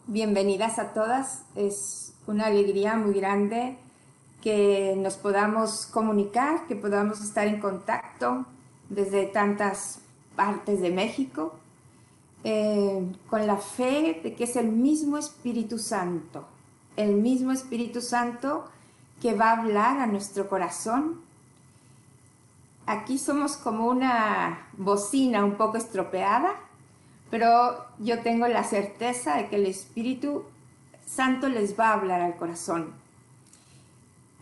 Bienvenidas a todas. Es una alegría muy grande que nos podamos comunicar, que podamos estar en contacto desde tantas partes de México, con la fe de que es el mismo Espíritu Santo que va a hablar a nuestro corazón. Aquí somos como una bocina un poco estropeada, pero yo tengo la certeza de que el Espíritu Santo les va a hablar al corazón.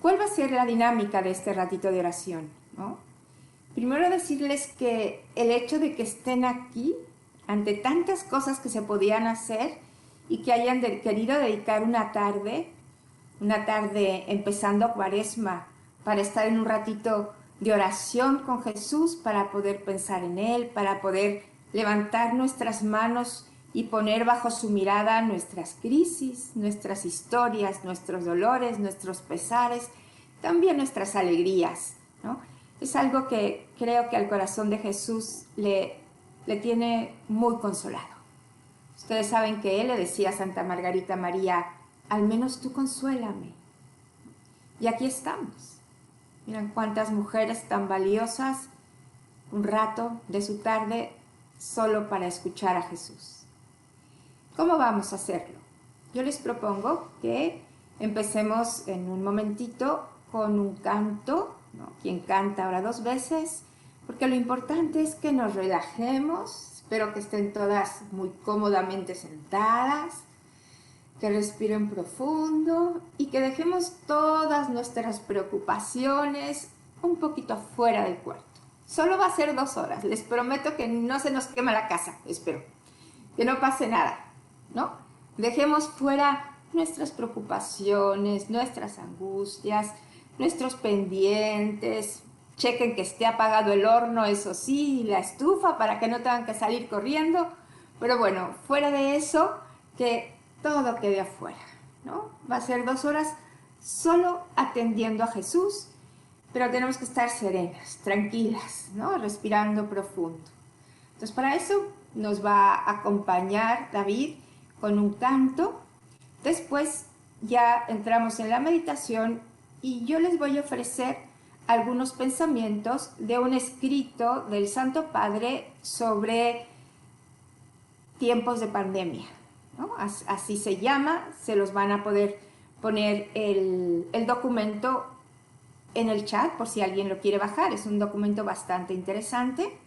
¿Cuál va a ser la dinámica de este ratito de oración? ¿No? Primero decirles que el hecho de que estén aquí, ante tantas cosas que se podían hacer y que hayan querido dedicar una tarde empezando Cuaresma, para estar en un ratito de oración con Jesús, para poder pensar en Él, para poder levantar nuestras manos y poner bajo su mirada nuestras crisis, nuestras historias, nuestros dolores, nuestros pesares, también nuestras alegrías, ¿no? Es algo que creo que al corazón de Jesús le tiene muy consolado. Ustedes saben que Él le decía a Santa Margarita María: al menos tú consuélame. Y aquí estamos. Miren cuántas mujeres tan valiosas, un rato de su tarde solo para escuchar a Jesús. ¿Cómo vamos a hacerlo? Yo les propongo que empecemos en un momentito con un canto, ¿no? Quien canta ahora 2 veces, porque lo importante es que nos relajemos. Espero que estén todas muy cómodamente sentadas, que respiren profundo y que dejemos todas nuestras preocupaciones un poquito afuera del cuarto. Solo va a ser 2 horas, les prometo que no se nos quema la casa, espero, que no pase nada, ¿no? Dejemos fuera nuestras preocupaciones, nuestras angustias, nuestros pendientes. Chequen que esté apagado el horno, eso sí, y la estufa, para que no tengan que salir corriendo. Pero bueno, fuera de eso, que todo quede afuera, ¿no? Va a ser 2 horas solo atendiendo a Jesús, pero tenemos que estar serenas, tranquilas, ¿no? Respirando profundo. Entonces, para eso nos va a acompañar David con un canto. Después ya entramos en la meditación y yo les voy a ofrecer algunos pensamientos de un escrito del Santo Padre sobre tiempos de pandemia, ¿no? Así se llama. Se los van a poder poner el documento en el chat por si alguien lo quiere bajar. Es un documento bastante interesante.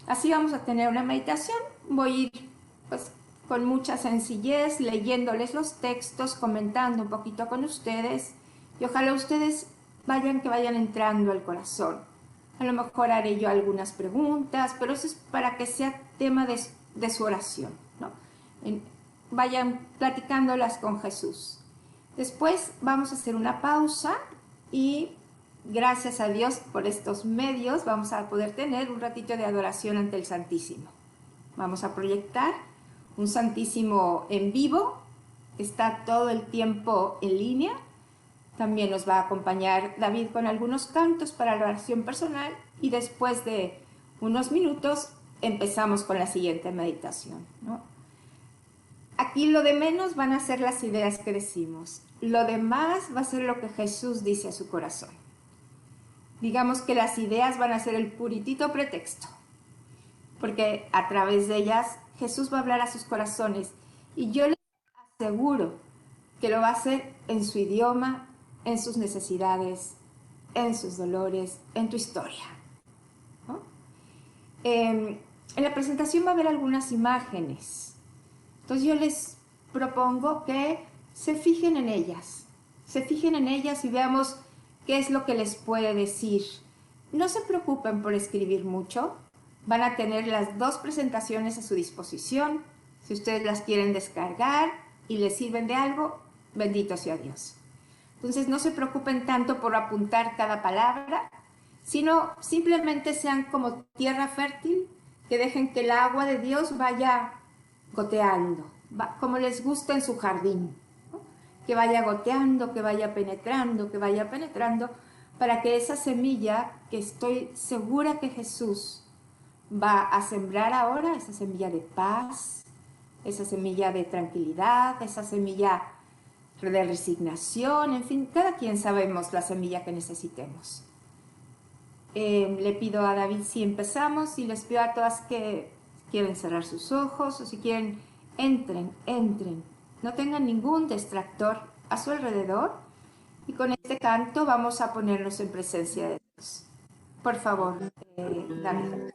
Así vamos a tener una meditación. Voy a ir pues con mucha sencillez leyéndoles los textos, comentando un poquito con ustedes, y ojalá ustedes vayan entrando al corazón. A lo mejor haré yo algunas preguntas, pero eso es para que sea tema de su oración, ¿no? Vayan platicándolas con Jesús. Después vamos a hacer una pausa y gracias a Dios por estos medios vamos a poder tener un ratito de adoración ante el Santísimo. Vamos a proyectar un Santísimo en vivo, está todo el tiempo en línea. También nos va a acompañar David con algunos cantos para la oración personal y después de unos minutos empezamos con la siguiente meditación, ¿no? Aquí lo de menos van a ser las ideas que decimos. Lo demás va a ser lo que Jesús dice a su corazón. Digamos que las ideas van a ser el puritito pretexto, porque a través de ellas Jesús va a hablar a sus corazones y yo les aseguro que lo va a hacer en su idioma, en sus necesidades, en sus dolores, en tu historia, ¿no? En la presentación va a haber algunas imágenes. Entonces yo les propongo que se fijen en ellas y veamos qué es lo que les puede decir. No se preocupen por escribir mucho, van a tener las 2 presentaciones a su disposición. Si ustedes las quieren descargar y les sirven de algo, bendito sea Dios. Entonces no se preocupen tanto por apuntar cada palabra, sino simplemente sean como tierra fértil, que dejen que el agua de Dios vaya goteando, como les gusta en su jardín, ¿no? Que vaya goteando, que vaya penetrando, para que esa semilla que estoy segura que Jesús va a sembrar ahora, esa semilla de paz, esa semilla de tranquilidad, esa semilla de resignación, en fin, cada quien sabemos la semilla que necesitemos. Le pido a David si empezamos y les pido a todas que quieren cerrar sus ojos o si quieren, entren. No tengan ningún distractor a su alrededor y con este canto vamos a ponernos en presencia de Dios. Por favor, David.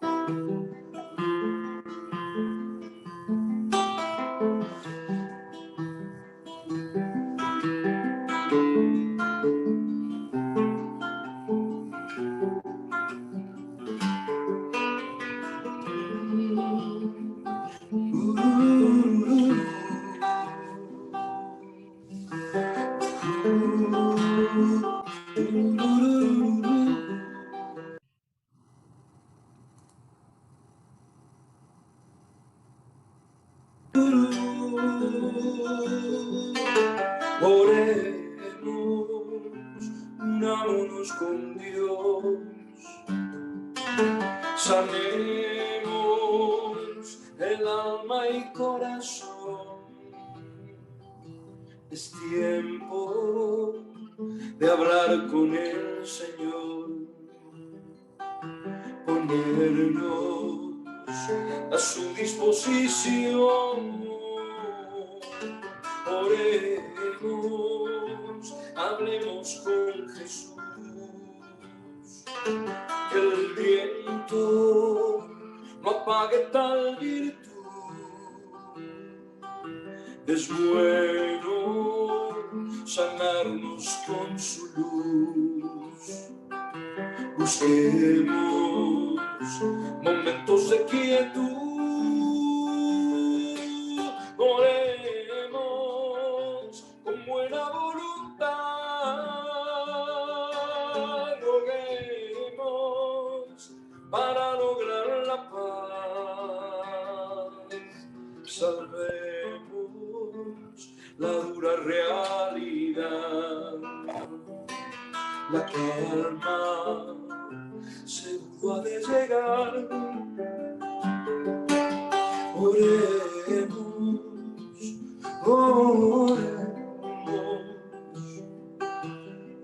Oremos, unámonos con Dios, sanemos el alma y corazón. Es tiempo de hablar con el Señor, ponernos a su disposición. Oremos, hablemos con Jesús, que el viento no apague tal virtud. Es bueno sanarnos con su luz. Busquemos momentos de quietud. Oremos con buena voluntad. Roguemos para lograr la paz. Salvemos la dura realidad. La calma seguro ha de llegar. Oremos, oremos,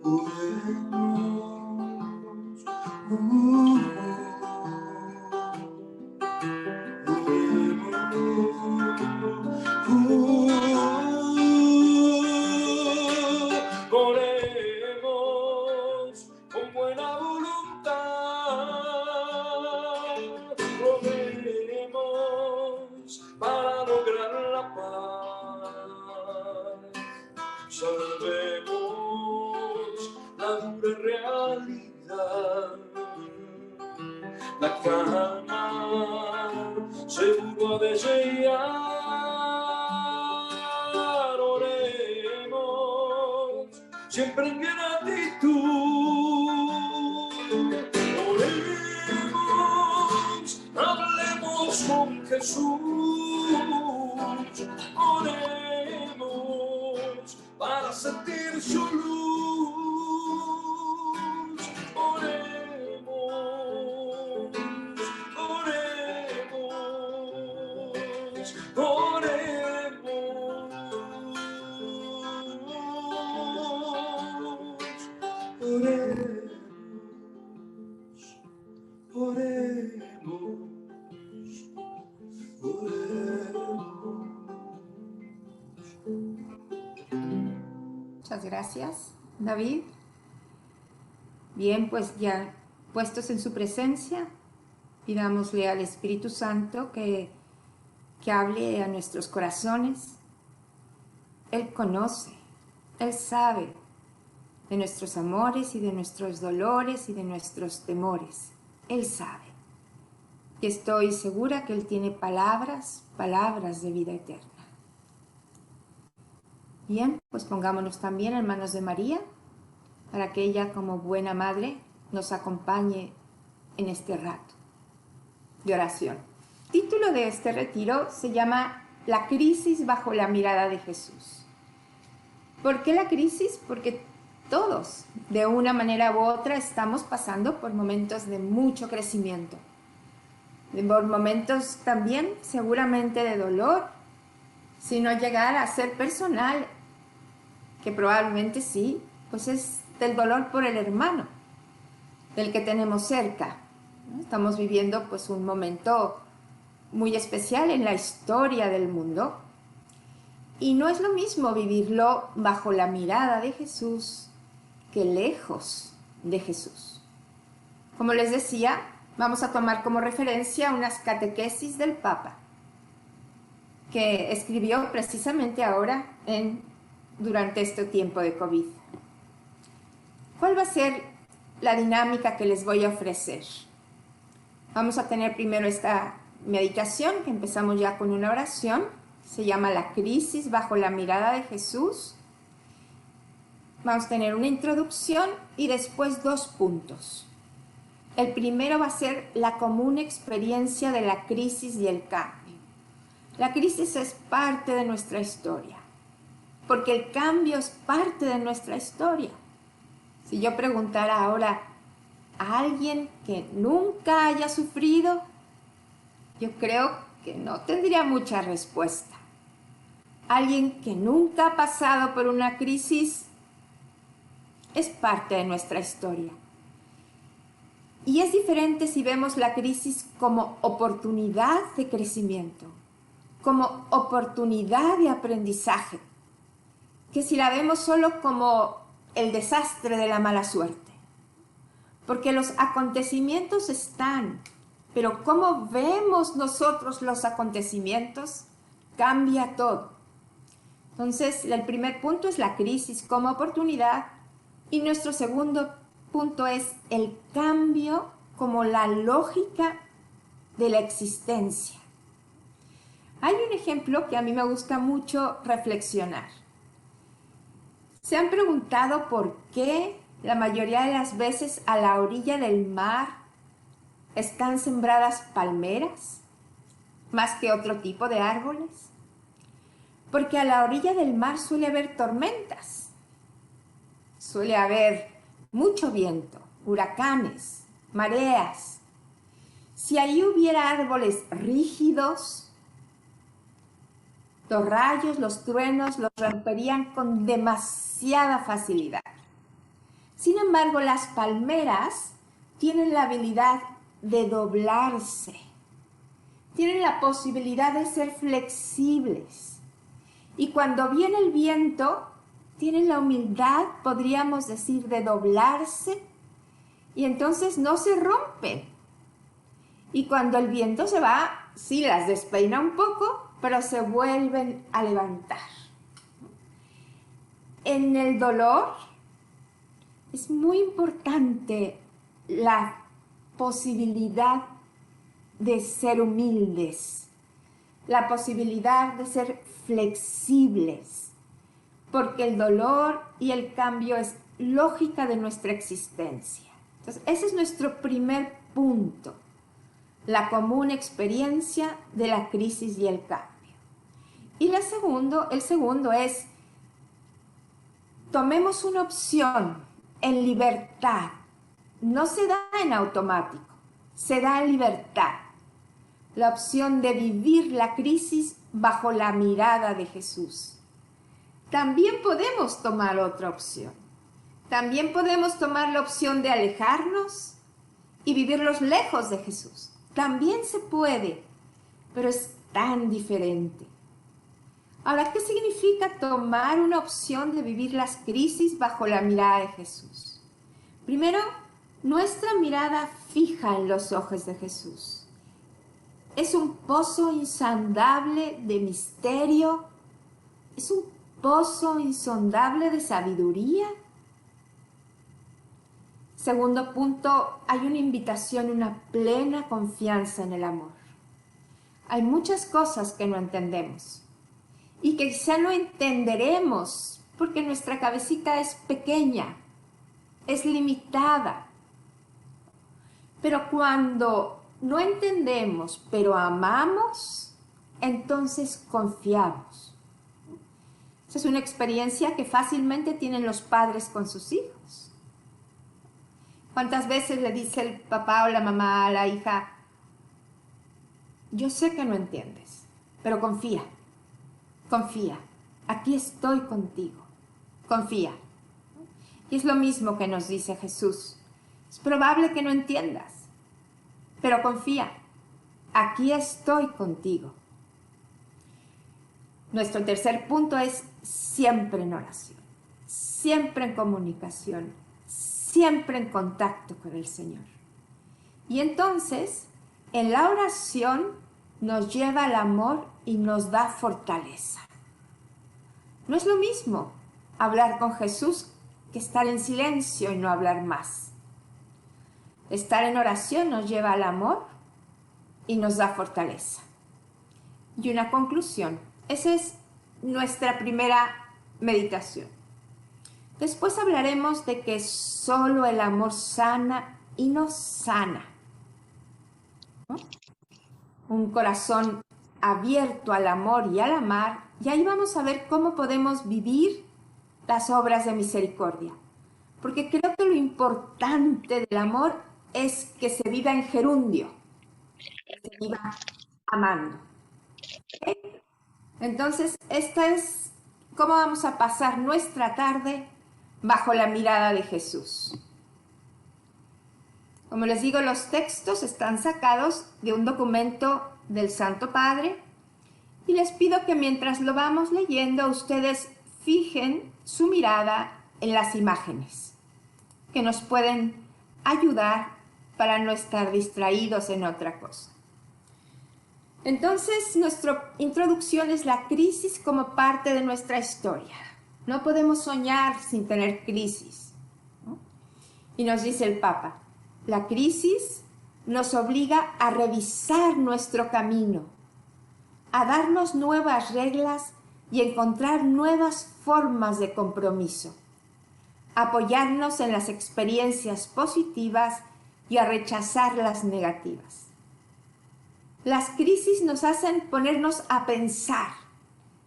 oremos, oremos con buena voluntad. Oremos para lograr la paz. Salvemos la dura realidad. La calma seguro ha de llegar. Oremos siempre en gratitud. Oremos, hablemos con Jesús. Oremos para sentir su luz. Oremos, oremos, oremos, oremos, oremos. Muchas gracias, David. Bien, pues ya puestos en su presencia, pidámosle al Espíritu Santo que hable a nuestros corazones. Él conoce, Él sabe de nuestros amores y de nuestros dolores y de nuestros temores. Él sabe. Y estoy segura que Él tiene palabras de vida eterna. Bien, pues pongámonos también en manos de María, para que ella como buena madre nos acompañe en este rato de oración. El título de este retiro se llama La crisis bajo la mirada de Jesús. ¿Por qué la crisis? Porque todos, de una manera u otra, estamos pasando por momentos de mucho crecimiento, por momentos también seguramente de dolor, sino llegar a ser personal, que probablemente sí, pues es del dolor por el hermano, del que tenemos cerca, ¿no? Estamos viviendo pues un momento muy especial en la historia del mundo, y no es lo mismo vivirlo bajo la mirada de Jesús que lejos de Jesús. Como les decía, vamos a tomar como referencia unas catequesis del Papa, que escribió precisamente ahora durante este tiempo de COVID. ¿Cuál va a ser la dinámica que les voy a ofrecer? Vamos a tener primero esta meditación, que empezamos ya con una oración. Se llama La crisis bajo la mirada de Jesús. Vamos a tener una introducción y después 2 puntos. El primero va a ser la común experiencia de la crisis y el cambio. La crisis es parte de nuestra historia, porque el cambio es parte de nuestra historia. Si yo preguntara ahora a alguien que nunca haya sufrido, yo creo que no tendría mucha respuesta. Alguien que nunca ha pasado por una crisis es parte de nuestra historia. Y es diferente si vemos la crisis como oportunidad de crecimiento, como oportunidad de aprendizaje, que si la vemos solo como el desastre de la mala suerte. Porque los acontecimientos están, pero cómo vemos nosotros los acontecimientos cambia todo. Entonces, el primer punto es la crisis como oportunidad, y nuestro segundo punto es el cambio como la lógica de la existencia. Hay un ejemplo que a mí me gusta mucho reflexionar. ¿Se han preguntado por qué la mayoría de las veces a la orilla del mar están sembradas palmeras más que otro tipo de árboles? Porque a la orilla del mar suele haber tormentas, suele haber mucho viento, huracanes, mareas. Si ahí hubiera árboles rígidos, los rayos, los truenos los romperían con demasiada facilidad. Sin embargo, las palmeras tienen la habilidad de doblarse, tienen la posibilidad de ser flexibles. Y cuando viene el viento, tienen la humildad, podríamos decir, de doblarse, y entonces no se rompen. Y cuando el viento se va, sí las despeina un poco, pero se vuelven a levantar. En el dolor es muy importante la posibilidad de ser humildes, la posibilidad de ser flexibles, porque el dolor y el cambio es lógica de nuestra existencia. Entonces, ese es nuestro primer punto, la común experiencia de la crisis y el cambio. Y el segundo es, tomemos una opción en libertad. No se da en automático, se da en libertad. La opción de vivir la crisis bajo la mirada de Jesús. También podemos tomar otra opción. También podemos tomar la opción de alejarnos y vivirlos lejos de Jesús. También se puede, pero es tan diferente. Ahora, ¿qué significa tomar una opción de vivir las crisis bajo la mirada de Jesús? Primero, nuestra mirada fija en los ojos de Jesús. Es un pozo insondable de misterio, es un pozo insondable de sabiduría. Segundo punto, hay una invitación, una plena confianza en el amor. Hay muchas cosas que no entendemos y que quizá no entenderemos porque nuestra cabecita es pequeña, es limitada. Pero cuando no entendemos, pero amamos, entonces confiamos. Esa es una experiencia que fácilmente tienen los padres con sus hijos. ¿Cuántas veces le dice el papá o la mamá a la hija, yo sé que no entiendes, pero confía. confía, aquí estoy contigo, confía. Y es lo mismo que nos dice Jesús. Es probable que no entiendas, pero confía, aquí estoy contigo. Nuestro tercer punto es siempre en oración, siempre en comunicación, siempre en contacto con el Señor. Y entonces, en la oración nos lleva al amor y nos da fortaleza. No es lo mismo hablar con Jesús que estar en silencio y no hablar más. Estar en oración nos lleva al amor y nos da fortaleza. Y una conclusión. Esa es nuestra primera meditación. Después hablaremos de que solo el amor sana y nos sana, ¿no? Un corazón abierto al amor y al amar, y ahí vamos a ver cómo podemos vivir las obras de misericordia. Porque creo que lo importante del amor es que se viva en gerundio, que se viva amando. ¿Okay? Entonces, esta es cómo vamos a pasar nuestra tarde bajo la mirada de Jesús. Como les digo, los textos están sacados de un documento del Santo Padre y les pido que mientras lo vamos leyendo, ustedes fijen su mirada en las imágenes que nos pueden ayudar para no estar distraídos en otra cosa. Entonces, nuestra introducción es la crisis como parte de nuestra historia. No podemos soñar sin tener crisis, ¿no? Y nos dice el Papa, la crisis nos obliga a revisar nuestro camino, a darnos nuevas reglas y encontrar nuevas formas de compromiso, apoyarnos en las experiencias positivas y a rechazar las negativas. Las crisis nos hacen ponernos a pensar,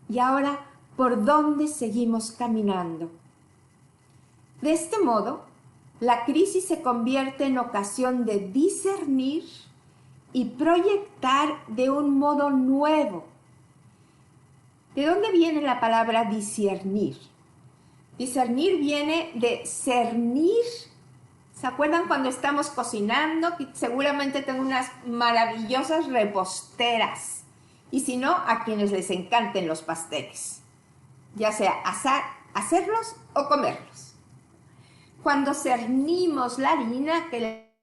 y ahora, ¿por dónde seguimos caminando? De este modo, la crisis se convierte en ocasión de discernir y proyectar de un modo nuevo. ¿De dónde viene la palabra discernir? Discernir viene de cernir. ¿Se acuerdan cuando estamos cocinando? Seguramente tengo unas maravillosas reposteras. Y si no, a quienes les encanten los pasteles. Ya sea hacerlos o comerlos. Cuando cernimos la harina, que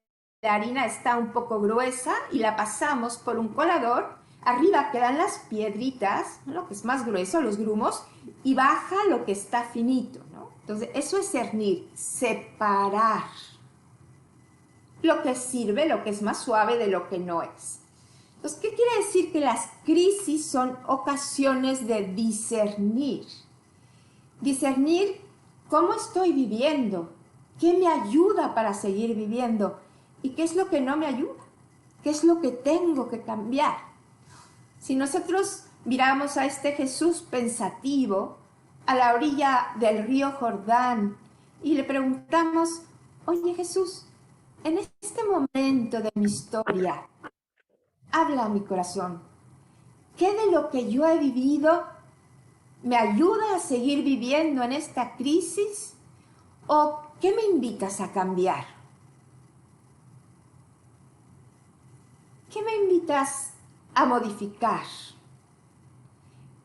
la harina está un poco gruesa y la pasamos por un colador, arriba quedan las piedritas, ¿no? Lo que es más grueso, los grumos, y baja lo que está finito, ¿no? Entonces, eso es cernir, separar lo que sirve, lo que es más suave de lo que no es. Entonces, ¿qué quiere decir? Que las crisis son ocasiones de discernir. Discernir cómo estoy viviendo, qué me ayuda para seguir viviendo y qué es lo que no me ayuda, qué es lo que tengo que cambiar. Si nosotros miramos a este Jesús pensativo a la orilla del río Jordán y le preguntamos, oye Jesús, en este momento de mi historia, habla a mi corazón. ¿Qué de lo que yo he vivido me ayuda a seguir viviendo en esta crisis? ¿O qué me invitas a cambiar? ¿Qué me invitas a modificar?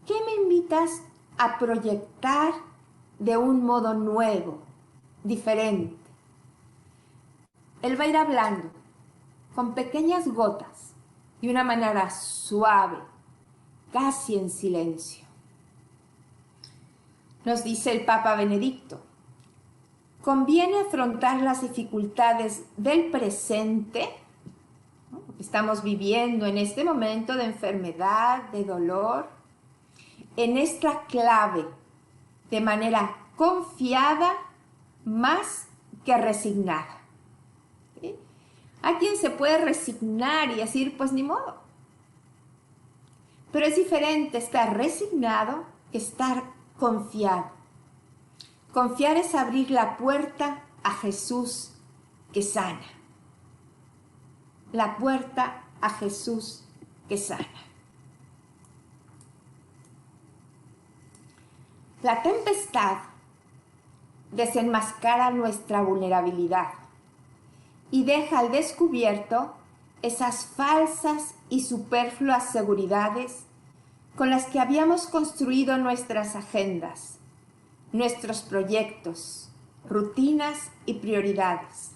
¿Qué me invitas a proyectar de un modo nuevo, diferente? Él va a ir hablando con pequeñas gotas, de una manera suave, casi en silencio. Nos dice el Papa Benedicto, conviene afrontar las dificultades del presente, ¿no? Que estamos viviendo en este momento de enfermedad, de dolor, en esta clave, de manera confiada más que resignada. ¿Sí? Hay quien se puede resignar y decir, pues ni modo. Pero es diferente estar resignado que estar confiado. Confiar es abrir la puerta a Jesús que sana. La puerta a Jesús que sana. La tempestad desenmascara nuestra vulnerabilidad y deja al descubierto esas falsas y superfluas seguridades con las que habíamos construido nuestras agendas, nuestros proyectos, rutinas y prioridades.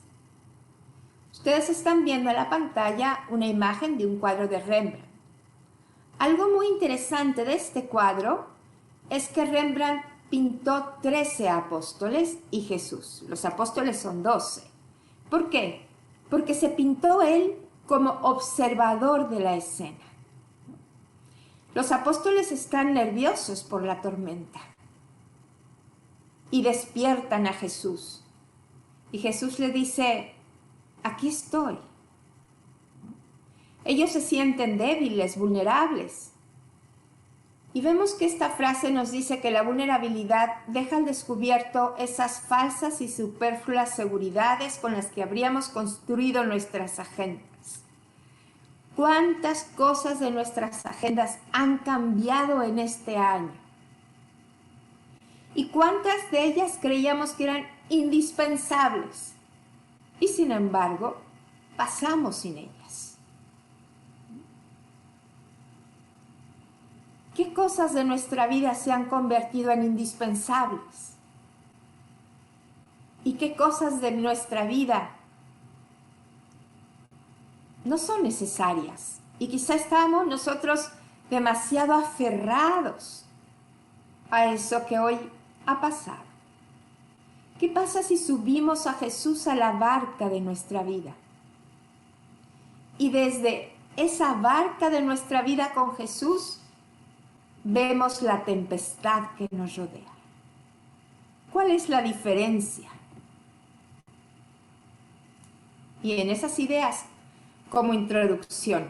Ustedes están viendo en la pantalla una imagen de un cuadro de Rembrandt. Algo muy interesante de este cuadro es que Rembrandt pintó 13 apóstoles y Jesús. Los apóstoles son 12. ¿Por qué? Porque se pintó él como observador de la escena. Los apóstoles están nerviosos por la tormenta y despiertan a Jesús. Y Jesús le dice, aquí estoy. Ellos se sienten débiles, vulnerables. Y vemos que esta frase nos dice que la vulnerabilidad deja al descubierto esas falsas y superfluas seguridades con las que habríamos construido nuestras agendas. ¿Cuántas cosas de nuestras agendas han cambiado en este año? ¿Y cuántas de ellas creíamos que eran indispensables? Y sin embargo, pasamos sin ellas. ¿Qué cosas de nuestra vida se han convertido en indispensables? ¿Y qué cosas de nuestra vida no son necesarias? Y quizá estamos nosotros demasiado aferrados a eso que hoy ha pasado. ¿Qué pasa si subimos a Jesús a la barca de nuestra vida? Y desde esa barca de nuestra vida con Jesús, vemos la tempestad que nos rodea. ¿Cuál es la diferencia? Y en esas ideas, como introducción.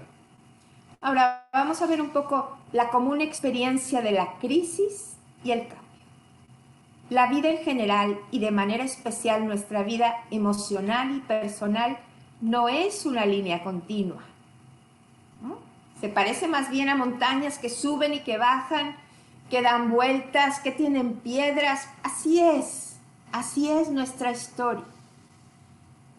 Ahora vamos a ver un poco la común experiencia de la crisis y el cambio. La vida en general y de manera especial nuestra vida emocional y personal no es una línea continua. Se parece más bien a montañas que suben y que bajan, que dan vueltas, que tienen piedras. Así es nuestra historia.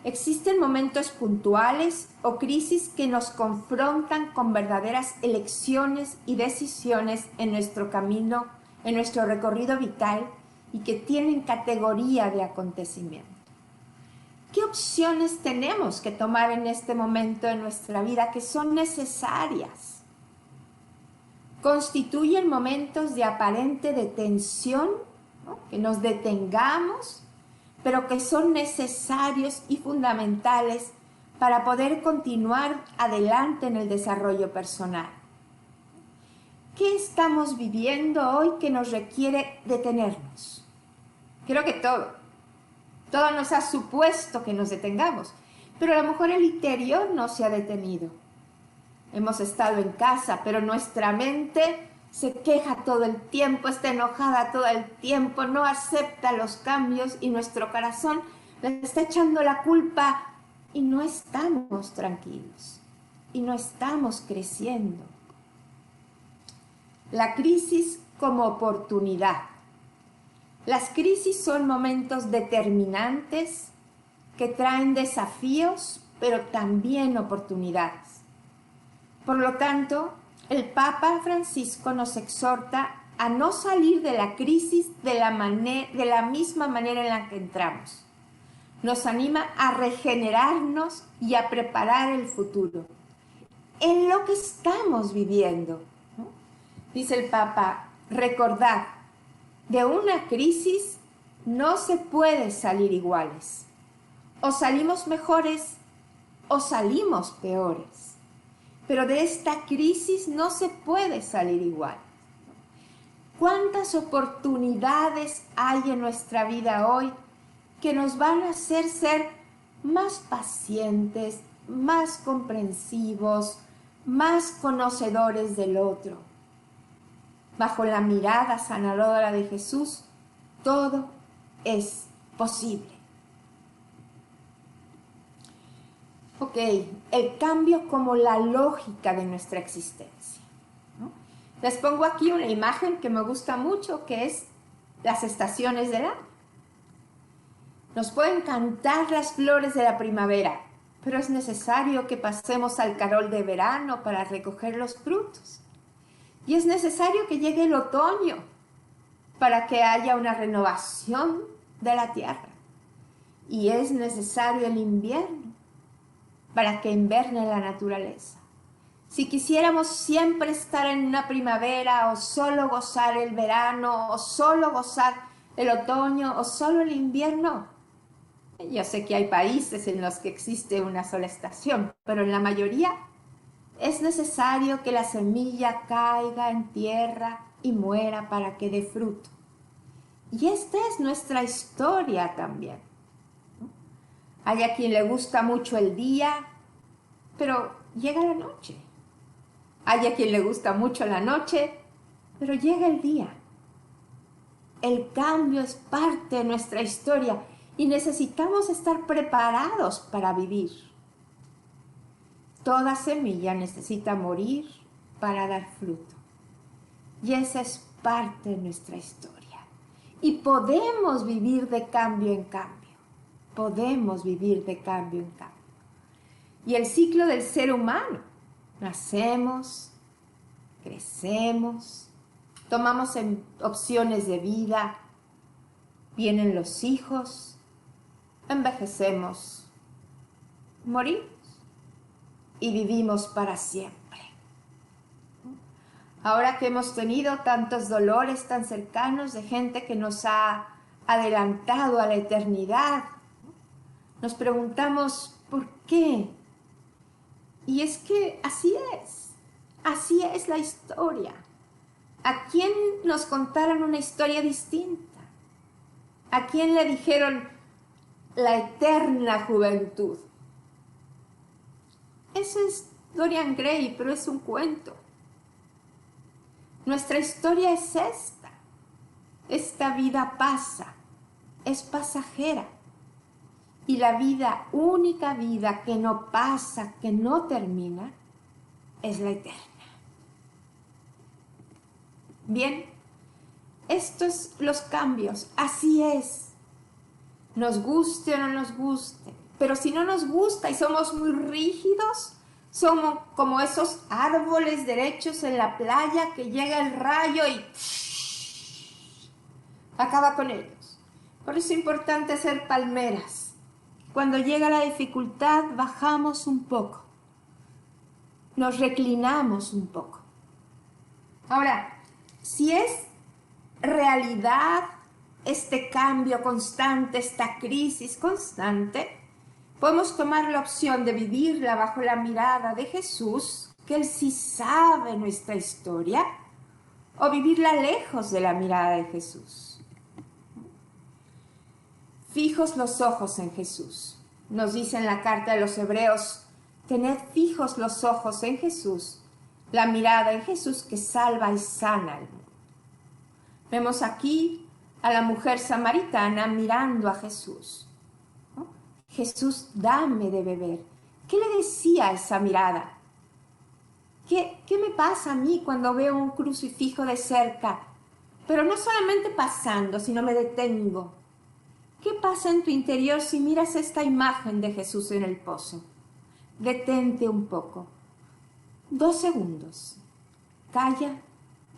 Existen momentos puntuales o crisis que nos confrontan con verdaderas elecciones y decisiones en nuestro camino, en nuestro recorrido vital y que tienen categoría de acontecimiento. ¿Qué opciones tenemos que tomar en este momento de nuestra vida que son necesarias? Constituyen momentos de aparente detención, ¿no? Que nos detengamos, pero que son necesarios y fundamentales para poder continuar adelante en el desarrollo personal. ¿Qué estamos viviendo hoy que nos requiere detenernos? Creo que todo nos ha supuesto que nos detengamos, pero a lo mejor el interior no se ha detenido. Hemos estado en casa, pero nuestra mente se queja todo el tiempo, está enojada todo el tiempo, no acepta los cambios y nuestro corazón le está echando la culpa y no estamos tranquilos y no estamos creciendo. La crisis como oportunidad. Las crisis son momentos determinantes que traen desafíos, pero también oportunidades. Por lo tanto, el Papa Francisco nos exhorta a no salir de la crisis de la misma manera en la que entramos. Nos anima a regenerarnos y a preparar el futuro en lo que estamos viviendo, ¿no? Dice el Papa, recordad, de una crisis no se puede salir iguales. O salimos mejores o salimos peores. Pero de esta crisis no se puede salir igual. ¿Cuántas oportunidades hay en nuestra vida hoy que nos van a hacer ser más pacientes, más comprensivos, más conocedores del otro? Bajo la mirada sanadora de Jesús, todo es posible. Ok, el cambio como la lógica de nuestra existencia, ¿no? Les pongo aquí una imagen que me gusta mucho, que es las estaciones del año. Nos pueden encantar las flores de la primavera, pero es necesario que pasemos al carol de verano para recoger los frutos. Y es necesario que llegue el otoño para que haya una renovación de la tierra. Y es necesario el invierno para que inverne la naturaleza. Si quisiéramos siempre estar en una primavera o solo gozar el verano o solo gozar el otoño o solo el invierno, yo sé que hay países en los que existe una sola estación, pero en la mayoría es necesario que la semilla caiga en tierra y muera para que dé fruto. Y esta es nuestra historia también. Hay a quien le gusta mucho el día, pero llega la noche. Hay a quien le gusta mucho la noche, pero llega el día. El cambio es parte de nuestra historia y necesitamos estar preparados para vivir. Toda semilla necesita morir para dar fruto. Y esa es parte de nuestra historia. Y podemos vivir de cambio en cambio. Podemos vivir de cambio en cambio. Y el ciclo del ser humano. Nacemos, crecemos, tomamos opciones de vida, vienen los hijos, envejecemos, morimos y vivimos para siempre. Ahora que hemos tenido tantos dolores tan cercanos de gente que nos ha adelantado a la eternidad, nos preguntamos ¿por qué? Y es que así es la historia. ¿A quién nos contaron una historia distinta? ¿A quién le dijeron la eterna juventud? Eso es Dorian Gray, pero es un cuento. Nuestra historia es esta. Esta vida pasa, es pasajera. Y la vida, única vida que no pasa, que no termina, es la eterna. Bien, estos los cambios, así es. Nos guste o no nos guste. Pero si no nos gusta y somos muy rígidos, somos como esos árboles derechos en la playa que llega el rayo y acaba con ellos. Por eso es importante ser palmeras. Cuando llega la dificultad, bajamos un poco. Nos reclinamos un poco. Ahora, si es realidad este cambio constante, esta crisis constante, podemos tomar la opción de vivirla bajo la mirada de Jesús, que Él sí sabe nuestra historia, o vivirla lejos de la mirada de Jesús. Fijos los ojos en Jesús. Nos dice en la carta de los Hebreos, tened fijos los ojos en Jesús, la mirada en Jesús que salva y sana al mundo. Vemos aquí a la mujer samaritana mirando a Jesús. ¿No? Jesús, dame de beber. ¿Qué le decía esa mirada? ¿Qué me pasa a mí cuando veo un crucifijo de cerca? Pero no solamente pasando, sino me detengo. ¿Qué pasa en tu interior si miras esta imagen de Jesús en el pozo? Detente un poco. 2 segundos. Calla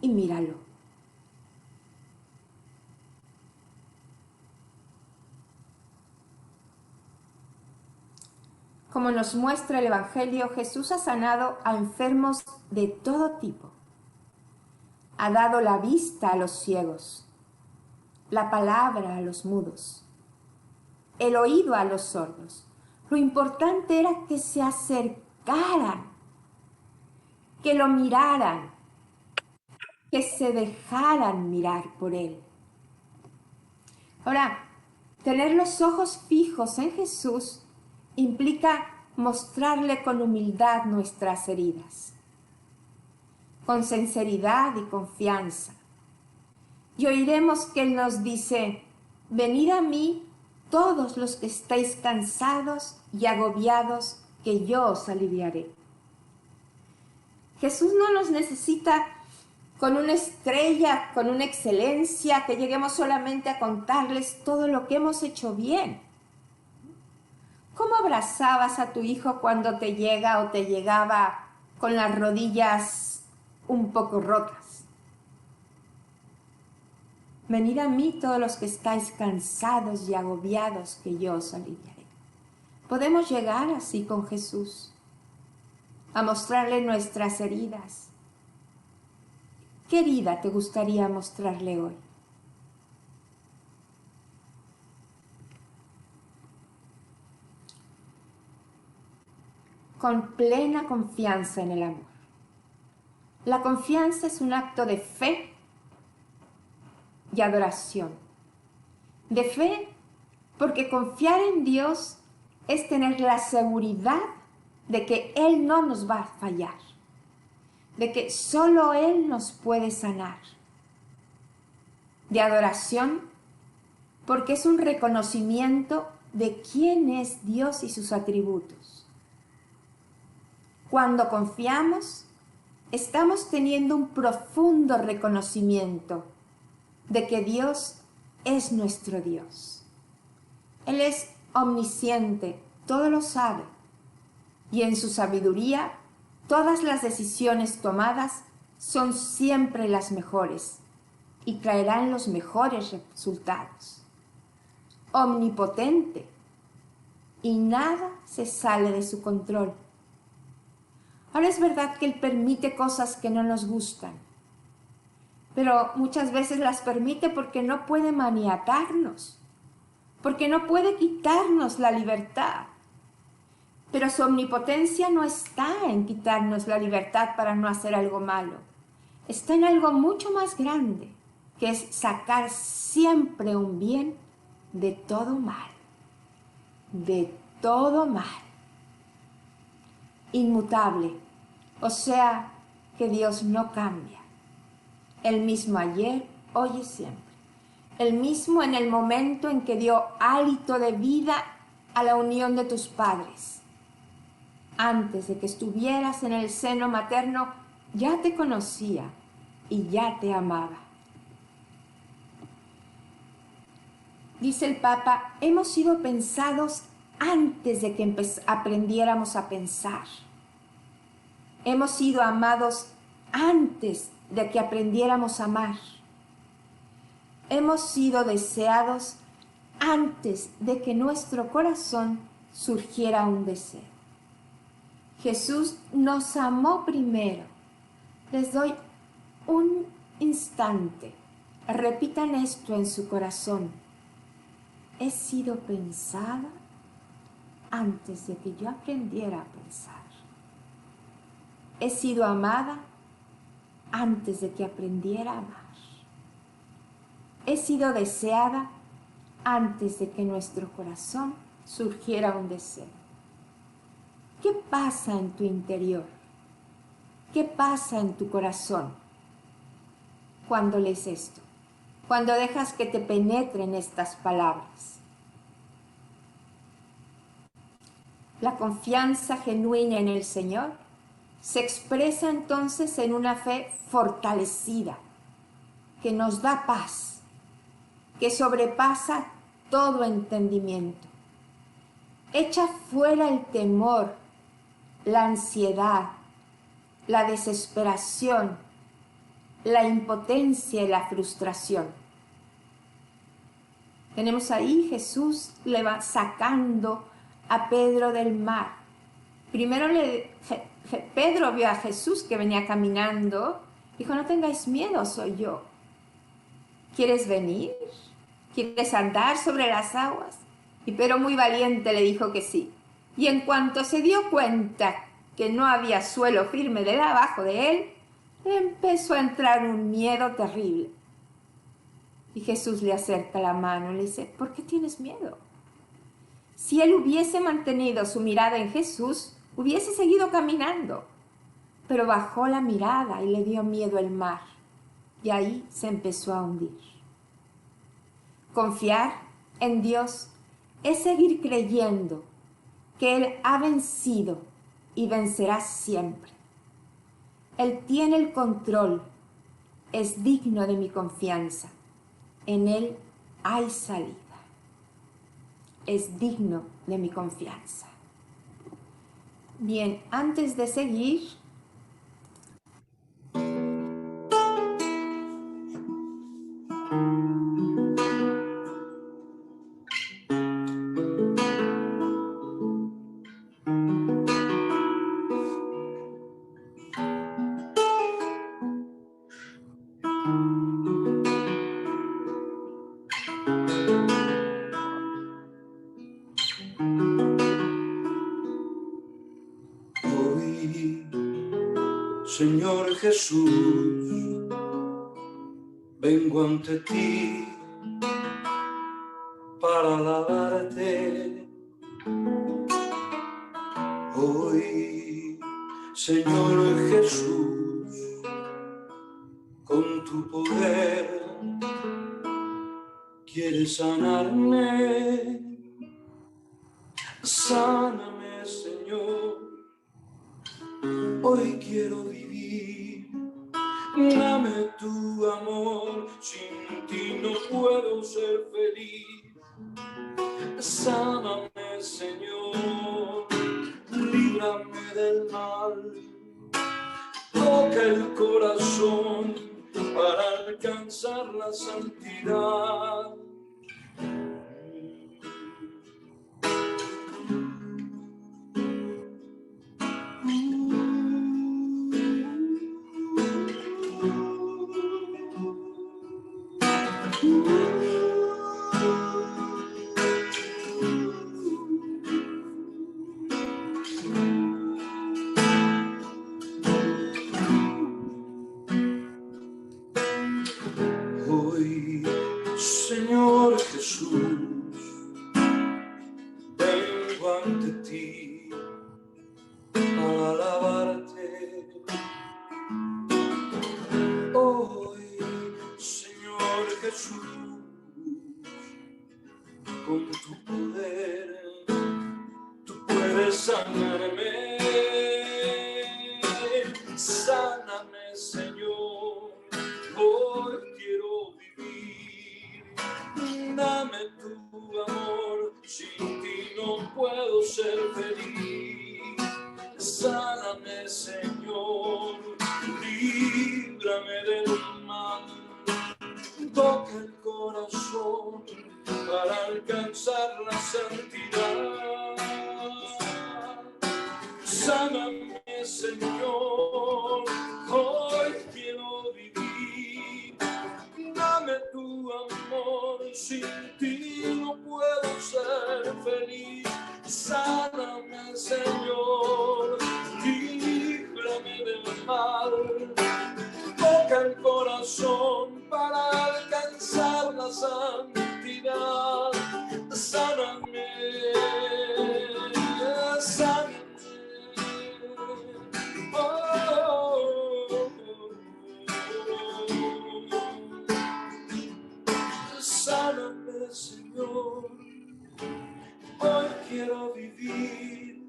y míralo. Como nos muestra el Evangelio, Jesús ha sanado a enfermos de todo tipo. Ha dado la vista a los ciegos, la palabra a los mudos, el oído a los sordos. Lo importante era que se acercaran, que lo miraran, que se dejaran mirar por Él. Ahora, tener los ojos fijos en Jesús implica mostrarle con humildad nuestras heridas, con sinceridad y confianza. Y oiremos que Él nos dice, venid a mí todos los que estáis cansados y agobiados, que yo os aliviaré. Jesús no nos necesita con una estrella, con una excelencia, que lleguemos solamente a contarles todo lo que hemos hecho bien. ¿Cómo abrazabas a tu hijo cuando te llega o te llegaba con las rodillas un poco rotas? Venid a mí todos los que estáis cansados y agobiados, que yo os aliviaré. Podemos llegar así con Jesús, a mostrarle nuestras heridas. ¿Qué herida te gustaría mostrarle hoy? Con plena confianza en el amor. La confianza es un acto de fe y adoración. De fe, porque confiar en Dios es tener la seguridad de que Él no nos va a fallar, de que solo Él nos puede sanar. De adoración, porque es un reconocimiento de quién es Dios y sus atributos. Cuando confiamos, estamos teniendo un profundo reconocimiento de que Dios es nuestro Dios. Él es omnisciente, todo lo sabe, y en su sabiduría todas las decisiones tomadas son siempre las mejores y traerán los mejores resultados. Omnipotente, y nada se sale de su control. Ahora es verdad que Él permite cosas que no nos gustan, pero muchas veces las permite porque no puede maniatarnos, porque no puede quitarnos la libertad. Pero su omnipotencia no está en quitarnos la libertad para no hacer algo malo. Está en algo mucho más grande, que es sacar siempre un bien de todo mal. De todo mal. Inmutable. O sea, que Dios no cambia. El mismo ayer, hoy y siempre. El mismo en el momento en que dio hálito de vida a la unión de tus padres. Antes de que estuvieras en el seno materno, ya te conocía y ya te amaba. Dice el Papa, hemos sido pensados antes de que aprendiéramos a pensar. Hemos sido amados antes de que aprendiéramos a amar. Hemos sido deseados antes de que nuestro corazón surgiera un deseo. Jesús nos amó primero. Les doy un instante. Repitan esto en su corazón. He sido pensada antes de que yo aprendiera a pensar. He sido amada antes de que aprendiera a amar. He sido deseada antes de que nuestro corazón surgiera un deseo. ¿Qué pasa en tu interior? ¿Qué pasa en tu corazón cuando lees esto? Cuando dejas que te penetren estas palabras. La confianza genuina en el Señor se expresa entonces en una fe fortalecida, que nos da paz, que sobrepasa todo entendimiento. Echa fuera el temor, la ansiedad, la desesperación, la impotencia y la frustración. Tenemos ahí Jesús le va sacando a Pedro del mar. Primero Pedro vio a Jesús que venía caminando. Dijo, no tengáis miedo, soy yo. ¿Quieres venir? ¿Quieres andar sobre las aguas? Y Pedro muy valiente le dijo que sí. Y en cuanto se dio cuenta que no había suelo firme debajo de él, le empezó a entrar un miedo terrible. Y Jesús le acerca la mano y le dice, ¿por qué tienes miedo? Si él hubiese mantenido su mirada en Jesús, hubiese seguido caminando. Pero bajó la mirada y le dio miedo el mar. Y ahí se empezó a hundir. Confiar en Dios es seguir creyendo que Él ha vencido y vencerá siempre. Él tiene el control es digno de mi confianza. En Él hay salida. Es digno de mi confianza. Bien, antes de seguir, Hoy, Señor Jesús, vengo ante ti para alabarte. Hoy, Señor Jesús, con tu poder quieres sanarme. Sáname, Señor, hoy quiero vivir. Dame tu amor, sin ti no puedo ser feliz. Sáname, Señor, líbrame del mal. Toca el corazón para alcanzar la santidad. Hoy, Señor Jesús, vengo ante ti para alabarte. Hoy, Señor Jesús, con tu poder, tú puedes sanarme. Sáname, Señor, hoy quiero vivir. Dame tu amor, sin ti no puedo ser feliz. Sáname, Señor, líbrame del mal. Toca el corazón para alcanzar la santidad. Sáname, Señor, hoy quiero vivir. Dame tu amor, sin ti no puedo ser feliz. Sáname, Señor, líbrame del mal. Toca el corazón para alcanzar la santidad. Sáname, sáname. Oh, sáname, Señor, hoy quiero vivir.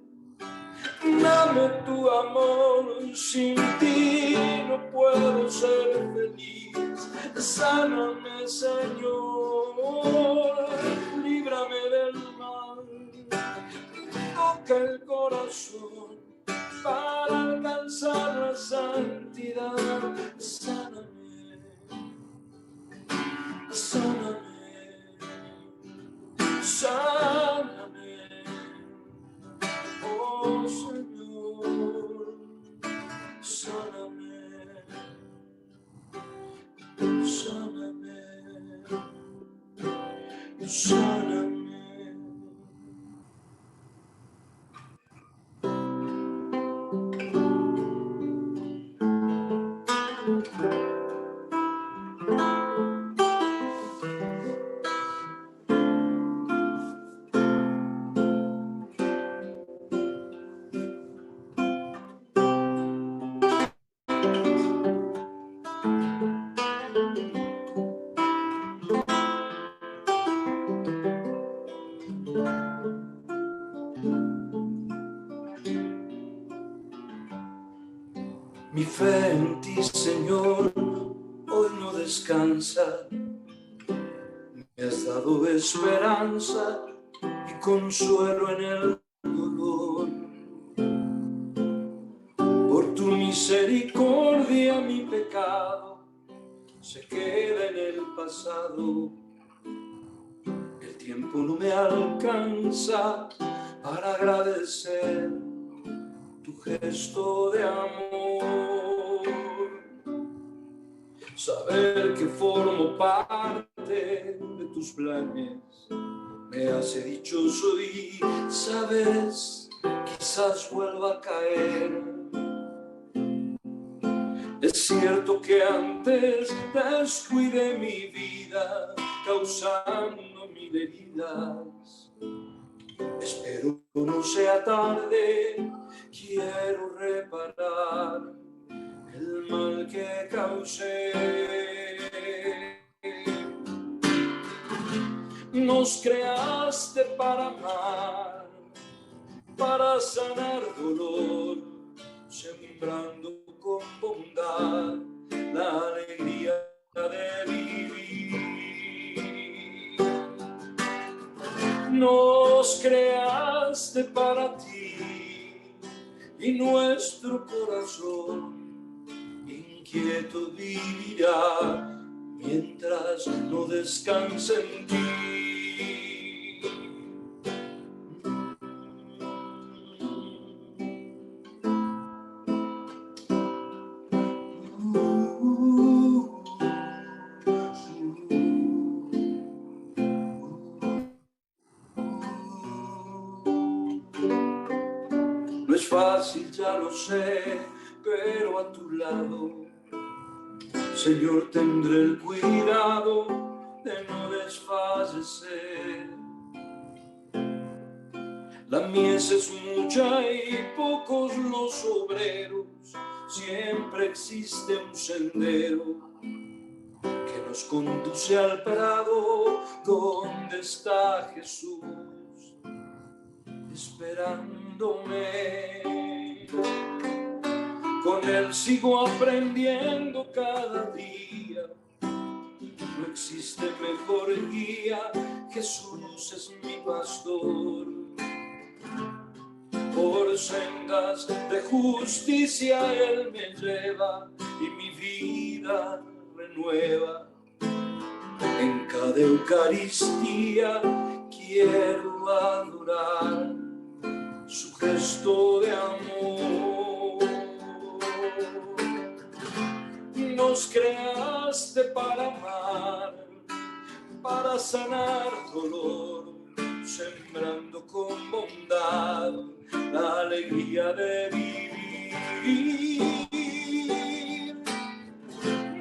Dame tu amor, sin ti no puedo ser feliz. Sáname, Señor, líbrame del mal. Toca el corazón para alcanzar la santidad. Sáname, sáname, sáname. Oh Señor, sáname, sáname, sáname. Mi fe en ti, Señor, descansa. Me has dado esperanza y consuelo en el dolor. Por tu misericordia mi pecado se queda en el pasado. El tiempo no me alcanza para agradecer tu gesto de amor. Saber que formo parte de tus planes me hace dichoso y, sabes, quizás vuelva a caer. Es cierto que antes descuidé mi vida causando mil heridas. Espero no sea tarde, quiero reparar el mal que causé. Nos creaste para amar, para sanar dolor, sembrando con bondad la alegría de vivir. Nos creaste para ti y nuestro corazón inquieto vivirá mientras no descanse en ti. No es fácil, ya lo sé, pero a tu lado, Señor, tendré el cuidado de no desfallecer. La mies es mucha y pocos los obreros, siempre existe un sendero que nos conduce al prado donde está Jesús esperándome. Con él sigo aprendiendo cada día. No existe mejor guía, Jesús es mi pastor. Por sendas de justicia él me lleva y mi vida renueva. En cada Eucaristía quiero adorar su gesto de amor. Nos creaste para amar, para sanar dolor, sembrando con bondad la alegría de vivir.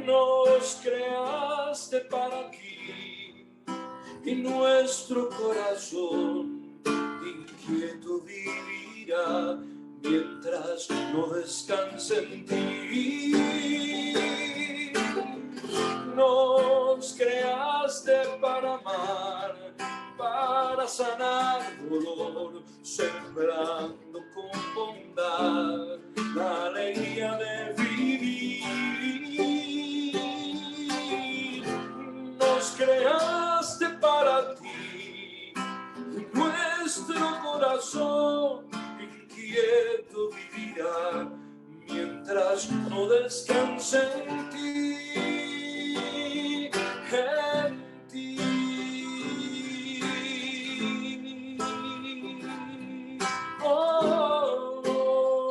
Nos creaste para ti y nuestro corazón inquieto vivirá mientras no descanse en ti. Nos creaste para amar, para sanar dolor, sembrando con bondad la alegría de vivir. Nos creaste para ti, nuestro corazón inquieto vivirá mientras no descanse en ti. En ti. Oh, oh,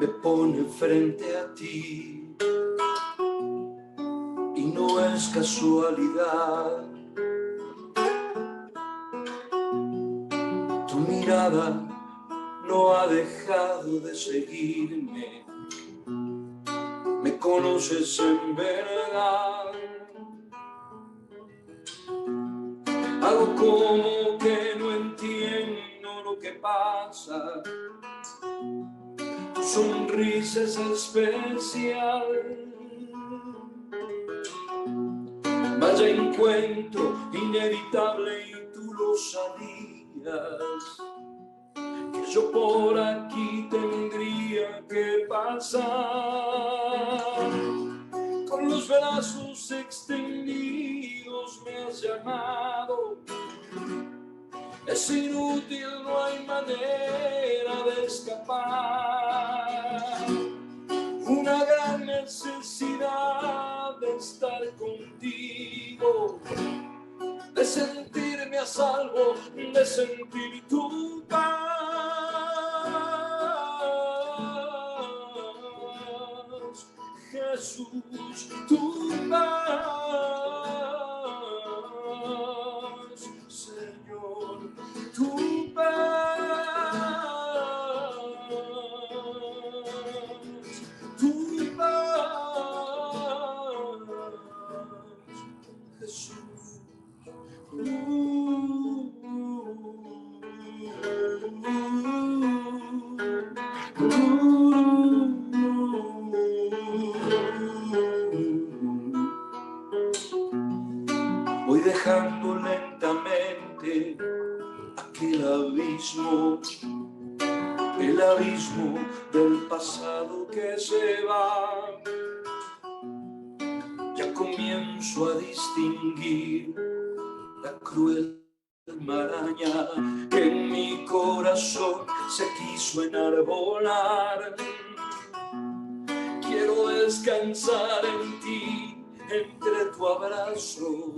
me pone frente a ti. Y no es casualidad, tu mirada no ha dejado de seguirme. Me conoces en verdad. Hago como que no entiendo lo que pasa. Tu sonrisa es especial. Vaya encuentro inevitable y tú lo sabías. Que yo por aquí tendría que pasar. Con los brazos extendidos me has llamado. Es inútil, no hay manera de escapar. Una gran necesidad de estar contigo, de sentirme a salvo, de sentir tu paz. Jesús, tu paz, Señor, tu paz, tu paz, Jesús. Voy dejando lentamente aquel abismo, el abismo del pasado que se va. Ya comienzo a distinguir la cruel maraña que en mi corazón se quiso enarbolar. Quiero descansar en ti, entre tu abrazo,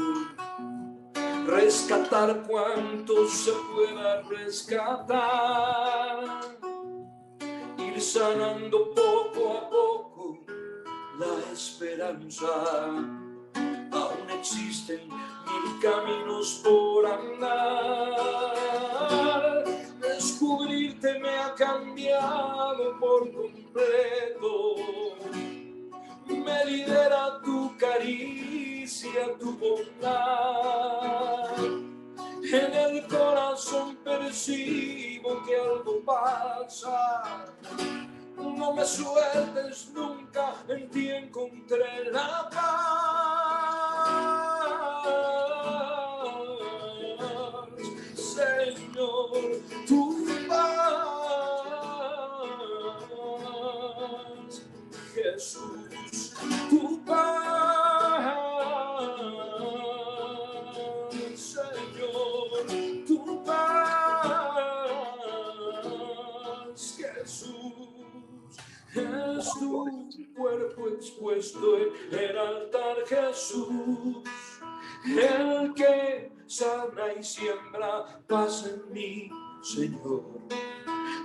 rescatar cuanto se pueda rescatar, ir sanando poco a poco la esperanza. Aún existen mil caminos por andar. Descubrirte me ha cambiado por completo. Me lidera tu caricia, tu bondad. En el corazón percibo que algo pasa. No me sueltes nunca, en ti encontré la paz. Señor, tu paz. Jesús, tu paz. Señor, tu paz. Jesús, es tu cuerpo expuesto en el altar, Jesús, el que sana y siembra paz en mí, Señor.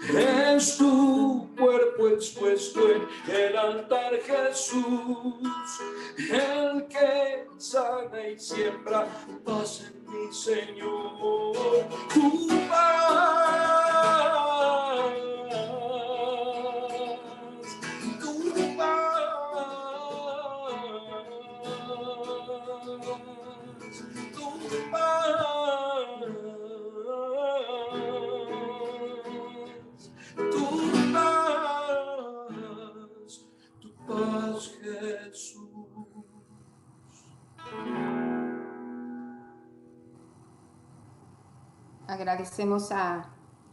Es tu cuerpo expuesto en el altar, Jesús, el que sana y siembra paz en mí, Señor. Tu paz, tu paz, tu paz. Tu paz, Jesús. Agradecemos a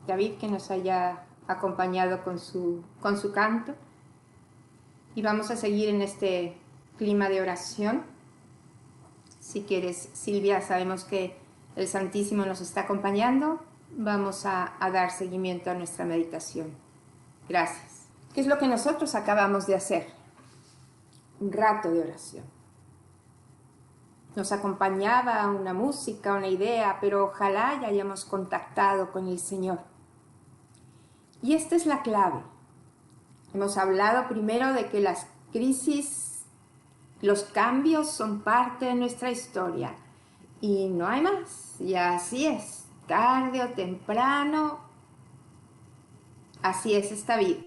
David que nos haya acompañado con su canto y vamos a seguir en este clima de oración. Si quieres, Silvia, sabemos que el Santísimo nos está acompañando. Vamos a dar seguimiento a nuestra meditación. Gracias. ¿Qué es lo que nosotros acabamos de hacer? Un rato de oración. Nos acompañaba una música, una idea, pero ojalá ya hayamos contactado con el Señor. Y esta es la clave. Hemos hablado primero de que las crisis, los cambios son parte de nuestra historia y no hay más. Y así es, tarde o temprano, así es esta vida.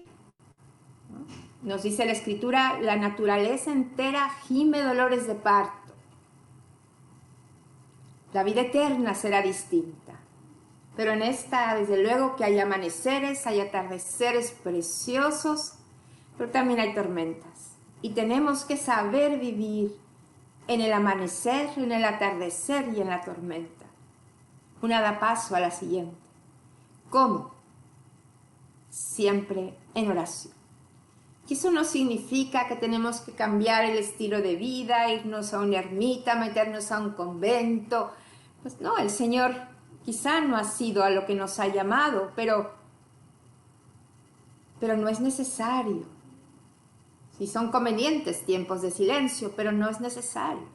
Nos dice la Escritura, la naturaleza entera gime dolores de parto. La vida eterna será distinta. Pero en esta, desde luego que hay amaneceres, hay atardeceres preciosos, pero también hay tormentas. Y tenemos que saber vivir en el amanecer, en el atardecer y en la tormenta. Una da paso a la siguiente. ¿Cómo? Siempre en oración. Y eso no significa que tenemos que cambiar el estilo de vida, irnos a una ermita, meternos a un convento. Pues no, el Señor quizá no ha sido a lo que nos ha llamado, pero no es necesario. Sí son convenientes tiempos de silencio, pero no es necesario.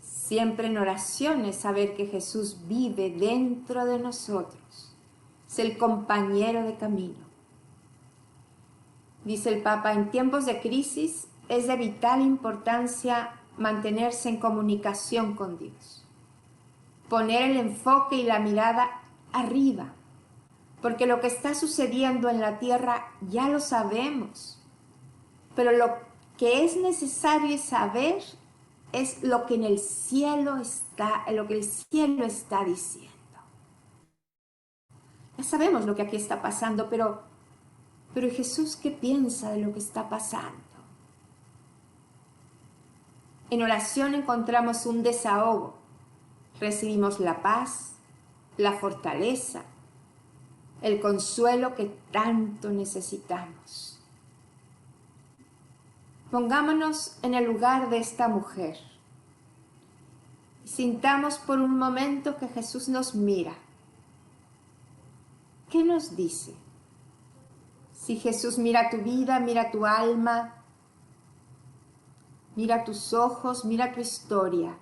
Siempre en oración es saber que Jesús vive dentro de nosotros. Es el compañero de camino. Dice el Papa, en tiempos de crisis es de vital importancia mantenerse en comunicación con Dios. Poner el enfoque y la mirada arriba, porque lo que está sucediendo en la tierra ya lo sabemos, pero lo que es necesario saber es lo que en el cielo está, lo que el cielo está diciendo. Ya sabemos lo que aquí está pasando, pero Jesús, ¿qué piensa de lo que está pasando? En oración encontramos un desahogo, recibimos la paz, la fortaleza, el consuelo que tanto necesitamos. Pongámonos en el lugar de esta mujer y sintamos por un momento que Jesús nos mira. ¿Qué nos dice? Si Jesús mira tu vida, mira tu alma, mira tus ojos, mira tu historia.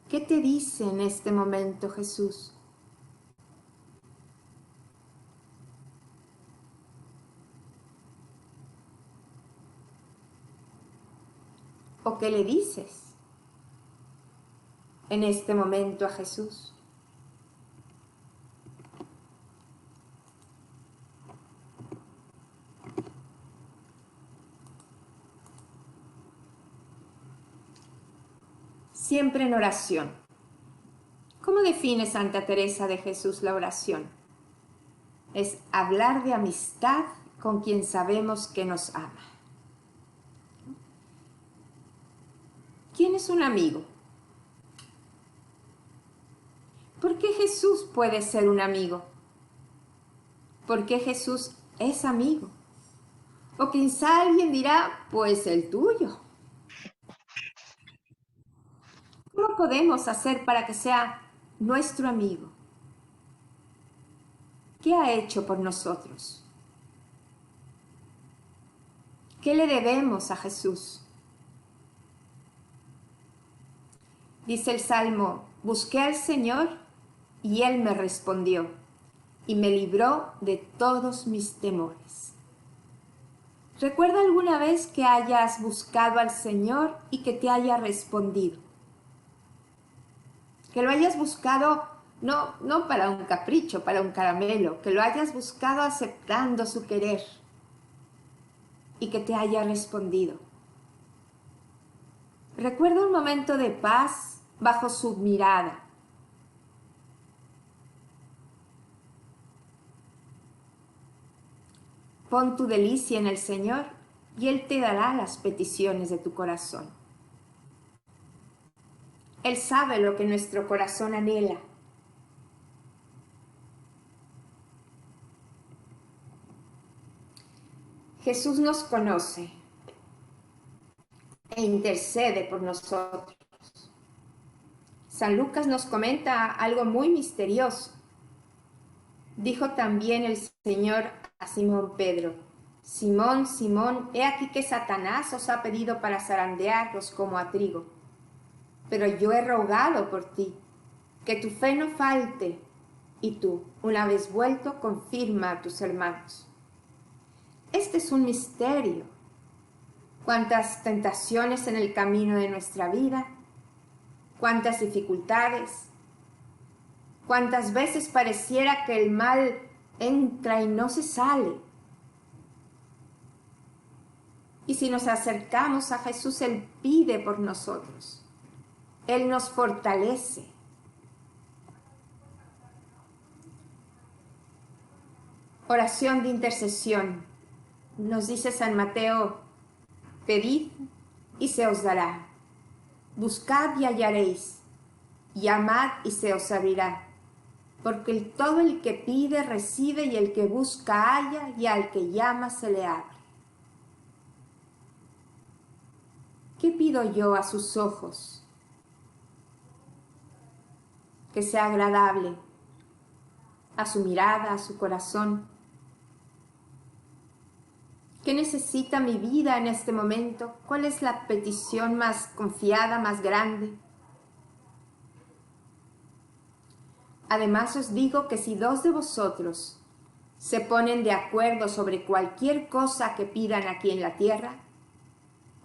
¿Qué te dice en este momento Jesús? ¿O qué le dices en este momento a Jesús? Siempre en oración. ¿Cómo define Santa Teresa de Jesús la oración? Es hablar de amistad con quien sabemos que nos ama. ¿Quién es un amigo? ¿Por qué Jesús puede ser un amigo? ¿Por qué Jesús es amigo? O quizá alguien dirá, pues el tuyo. ¿Cómo podemos hacer para que sea nuestro amigo? ¿Qué ha hecho por nosotros? ¿Qué le debemos a Jesús? Dice el Salmo, busqué al Señor y Él me respondió y me libró de todos mis temores. ¿Recuerda alguna vez que hayas buscado al Señor y que te haya respondido? Que lo hayas buscado no para un capricho, para un caramelo, que lo hayas buscado aceptando su querer y que te haya respondido. Recuerda un momento de paz bajo su mirada. Pon tu delicia en el Señor y Él te dará las peticiones de tu corazón. Él sabe lo que nuestro corazón anhela. Jesús nos conoce e intercede por nosotros. San Lucas nos comenta algo muy misterioso. Dijo también el Señor a Simón Pedro, Simón, Simón, he aquí que Satanás os ha pedido para zarandearos como a trigo. Pero yo he rogado por ti, que tu fe no falte, y tú, una vez vuelto, confirma a tus hermanos. Este es un misterio. Cuántas tentaciones en el camino de nuestra vida, cuántas dificultades, cuántas veces pareciera que el mal entra y no se sale. Y si nos acercamos a Jesús, Él pide por nosotros. Él nos fortalece. Oración de intercesión. Nos dice San Mateo: pedid y se os dará. Buscad y hallaréis. Llamad y se os abrirá. Porque todo el que pide recibe, y el que busca halla, y al que llama se le abre. ¿Qué pido yo a sus ojos? Que sea agradable a su mirada, a su corazón. ¿Qué necesita mi vida en este momento? ¿Cuál es la petición más confiada, más grande? Además os digo que si 2 de vosotros se ponen de acuerdo sobre cualquier cosa que pidan aquí en la tierra,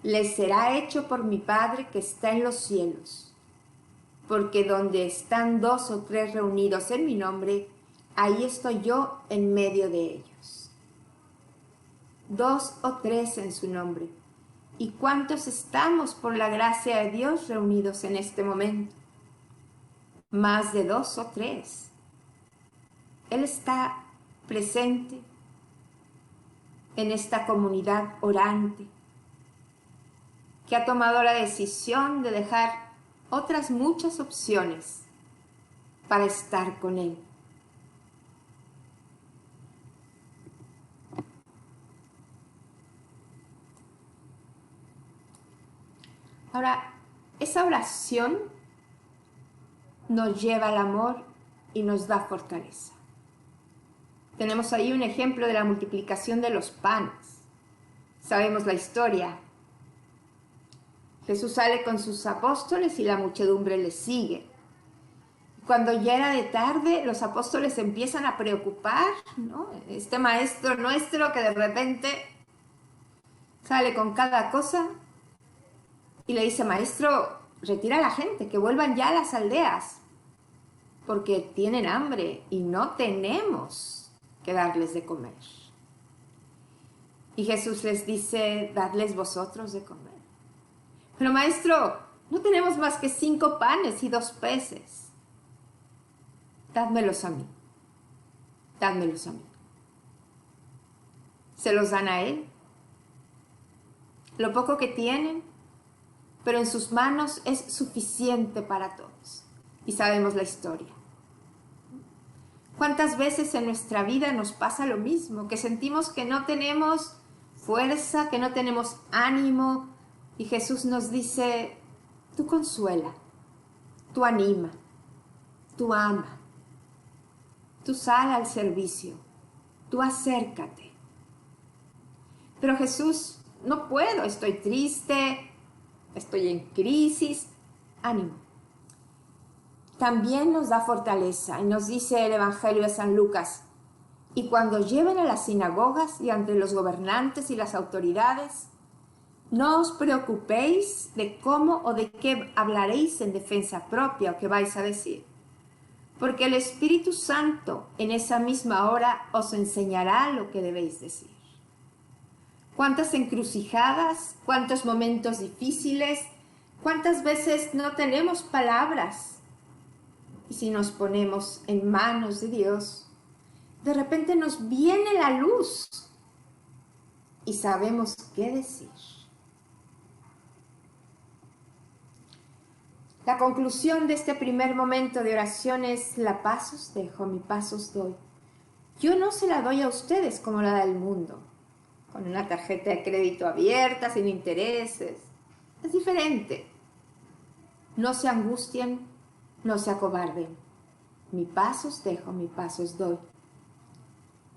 les será hecho por mi Padre que está en los cielos. Porque donde están 2 o 3 reunidos en mi nombre, ahí estoy yo en medio de ellos. 2 o 3 en su nombre. ¿Y cuántos estamos por la gracia de Dios reunidos en este momento? Más de 2 o 3. Él está presente en esta comunidad orante, que ha tomado la decisión de dejar otras muchas opciones para estar con Él. Ahora, esa oración nos lleva al amor y nos da fortaleza. Tenemos ahí un ejemplo de la multiplicación de los panes. Sabemos la historia. Jesús sale con sus apóstoles y la muchedumbre le sigue. Cuando ya era de tarde, los apóstoles empiezan a preocupar, ¿no? Este maestro nuestro que de repente sale con cada cosa y le dice: maestro, retira a la gente, que vuelvan ya a las aldeas, porque tienen hambre y no tenemos que darles de comer. Y Jesús les dice: dadles vosotros de comer. Pero maestro, no tenemos más que 5 panes y 2 peces. Dádmelos a mí. Dádmelos a mí. Se los dan a Él. Lo poco que tienen, pero en sus manos es suficiente para todos. Y sabemos la historia. ¿Cuántas veces en nuestra vida nos pasa lo mismo? Que sentimos que no tenemos fuerza, que no tenemos ánimo. Y Jesús nos dice: tú consuela, tú anima, tú ama, tú sal al servicio, tú acércate. Pero Jesús, no puedo, estoy triste, estoy en crisis. Ánimo. También nos da fortaleza y nos dice el Evangelio de San Lucas: y cuando lleven a las sinagogas y ante los gobernantes y las autoridades, no os preocupéis de cómo o de qué hablaréis en defensa propia o qué vais a decir, porque el Espíritu Santo en esa misma hora os enseñará lo que debéis decir. Cuántas encrucijadas, cuántos momentos difíciles, cuántas veces no tenemos palabras. Y si nos ponemos en manos de Dios, de repente nos viene la luz y sabemos qué decir. La conclusión de este primer momento de oración es: la paz os dejo, mi paz os doy. Yo no se la doy a ustedes como la da el mundo, con una tarjeta de crédito abierta, sin intereses. Es diferente. No se angustien, no se acobarden. Mi paz os dejo, mi paz os doy.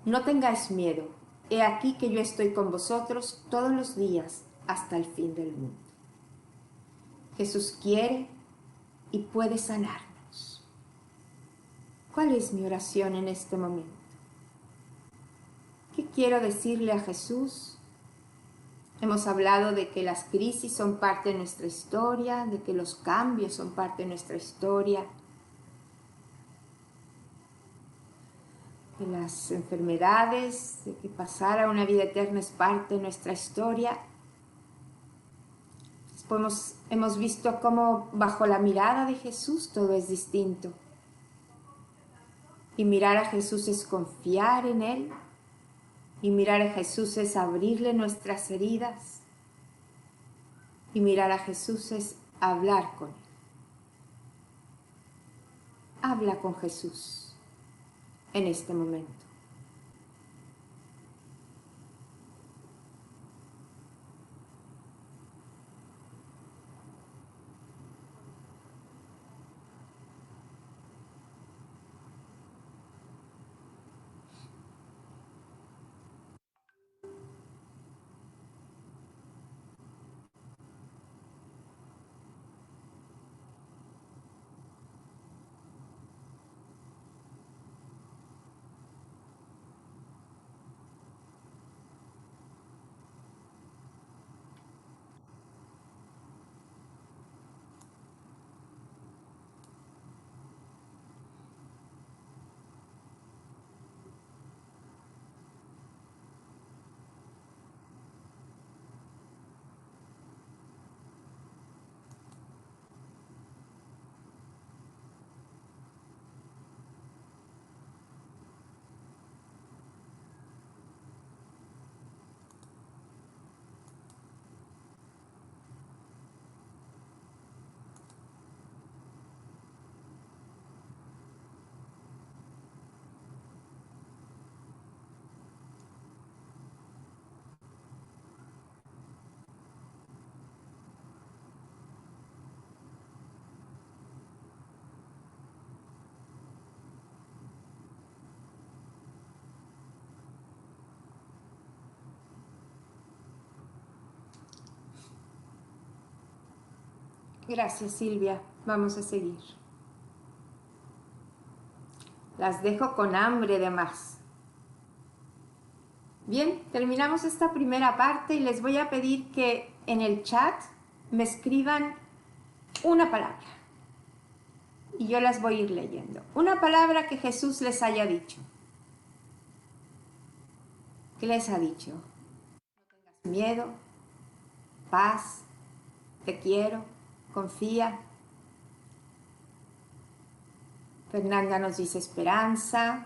No tengáis miedo. He aquí que yo estoy con vosotros todos los días hasta el fin del mundo. Jesús quiere y puede sanarnos. ¿Cuál es mi oración en este momento? ¿Qué quiero decirle a Jesús? Hemos hablado de que las crisis son parte de nuestra historia, de que los cambios son parte de nuestra historia, de las enfermedades, de que pasar a una vida eterna es parte de nuestra historia. Después hemos visto cómo bajo la mirada de Jesús todo es distinto. Y mirar a Jesús es confiar en Él. Y mirar a Jesús es abrirle nuestras heridas. Y mirar a Jesús es hablar con Él. Habla con Jesús en este momento. Gracias, Silvia. Vamos a seguir. Las dejo con hambre de más. Bien, terminamos esta primera parte y les voy a pedir que en el chat me escriban una palabra. Y yo las voy a ir leyendo. Una palabra que Jesús les haya dicho. ¿Qué les ha dicho? No tengas miedo, paz, te quiero, confía. Fernanda nos dice esperanza.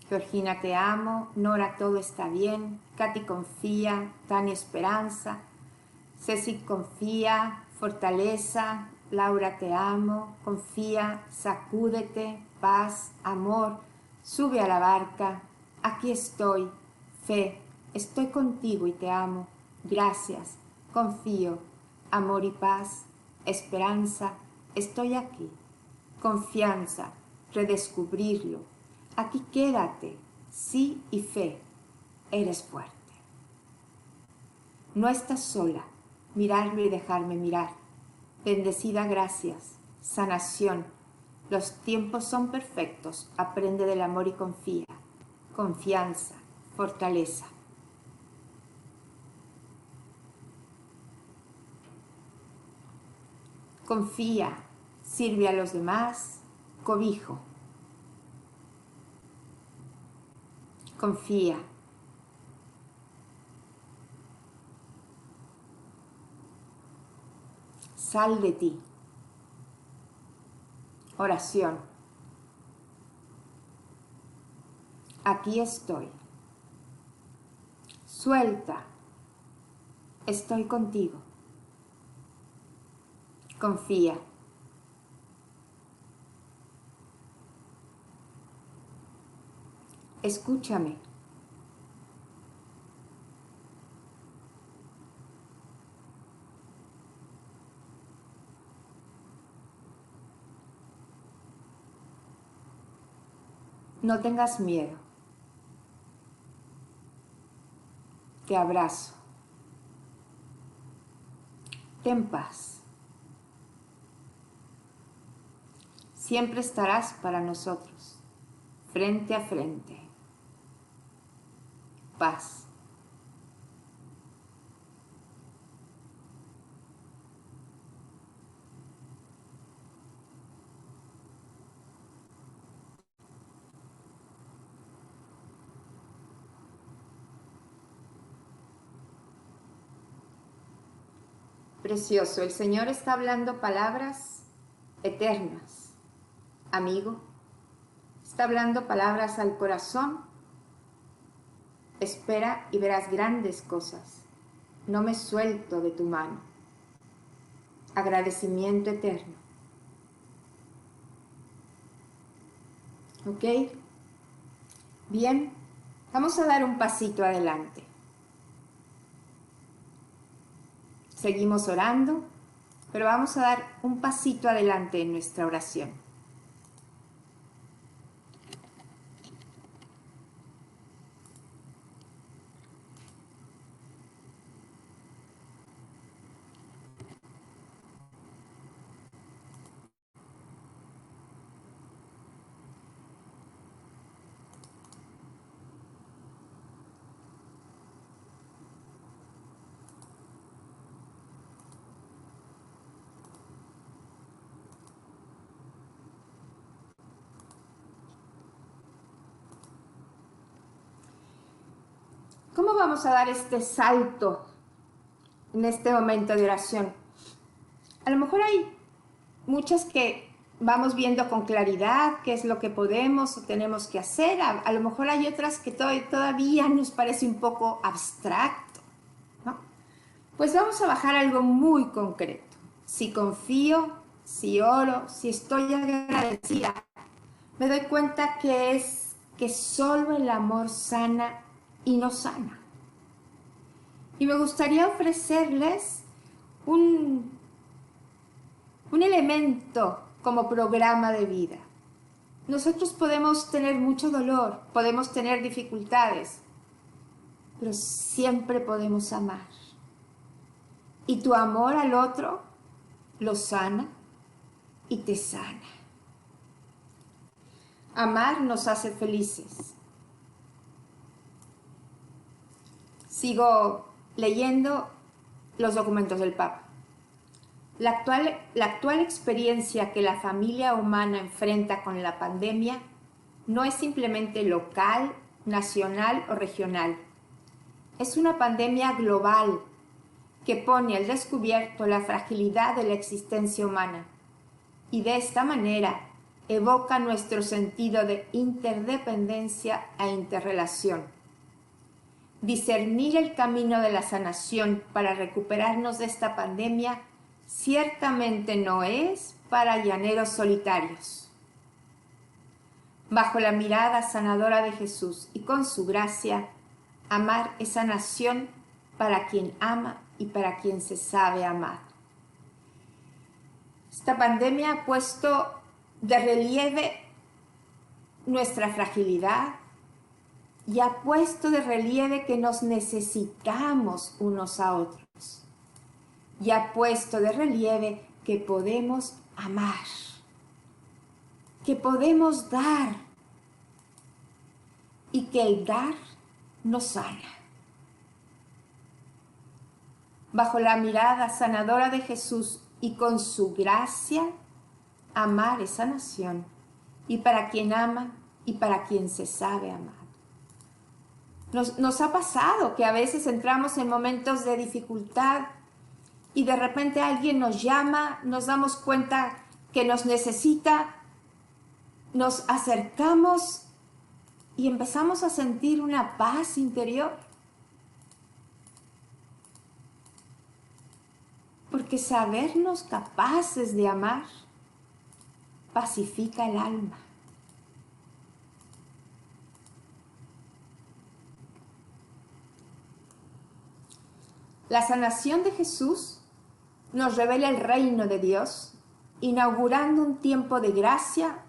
Georgina, te amo. Nora, todo está bien. Katy, confía. Tania, esperanza. Ceci, confía. Fortaleza. Laura, te amo. Confía. Sacúdete. Paz. Amor. Sube a la barca. Aquí estoy. Fe. Estoy contigo y te amo. Gracias. Confío. Amor y paz. Esperanza. Estoy aquí. Confianza. Redescubrirlo. Aquí quédate, sí y fe, eres fuerte. No estás sola, mirarlo y dejarme mirar. Bendecida, gracias, sanación. Los tiempos son perfectos, aprende del amor y confía. Confianza, fortaleza. Confía, sirve a los demás, cobijo. Confía. Sal de ti. Oración. Aquí estoy. Suelta. Estoy contigo. Confía. Escúchame. No tengas miedo. Te abrazo. Ten paz. Siempre estarás para nosotros, frente a frente. paz. Precioso, el Señor está hablando palabras eternas. Amigo, está hablando palabras al corazón. Espera y verás grandes cosas. No me suelto de tu mano. Agradecimiento eterno. ¿Ok? Bien, vamos a dar un pasito adelante. Seguimos orando, pero vamos a dar un pasito adelante en nuestra oración. ¿Cómo vamos a dar este salto en este momento de oración? A lo mejor hay muchas que vamos viendo con claridad qué es lo que podemos o tenemos que hacer. A lo mejor hay otras que todavía nos parece un poco abstracto, ¿no? Pues vamos a bajar algo muy concreto. Si confío, si oro, si estoy agradecida, me doy cuenta que solo el amor sana y nos sana. Y me gustaría ofrecerles un elemento como programa de vida. Nosotros podemos tener mucho dolor, podemos tener dificultades, pero siempre podemos amar. Y tu amor al otro lo sana y te sana. Amar nos hace felices. Sigo leyendo los documentos del Papa. La actual experiencia que la familia humana enfrenta con la pandemia no es simplemente local, nacional o regional. Es una pandemia global que pone al descubierto la fragilidad de la existencia humana y de esta manera evoca nuestro sentido de interdependencia e interrelación. Discernir el camino de la sanación para recuperarnos de esta pandemia ciertamente no es para llaneros solitarios. Bajo la mirada sanadora de Jesús y con su gracia, amar es sanación para quien ama y para quien se sabe amar. Esta pandemia ha puesto de relieve nuestra fragilidad y ha puesto de relieve que nos necesitamos unos a otros. Y ha puesto de relieve que podemos amar, que podemos dar y que el dar nos sana. Bajo la mirada sanadora de Jesús y con su gracia, amar es sanación, y para quien ama y para quien se sabe amar. Nos ha pasado que a veces entramos en momentos de dificultad y de repente alguien nos llama, nos damos cuenta que nos necesita, nos acercamos y empezamos a sentir una paz interior. Porque sabernos capaces de amar pacifica el alma. La sanación de Jesús nos revela el reino de Dios, inaugurando un tiempo de gracia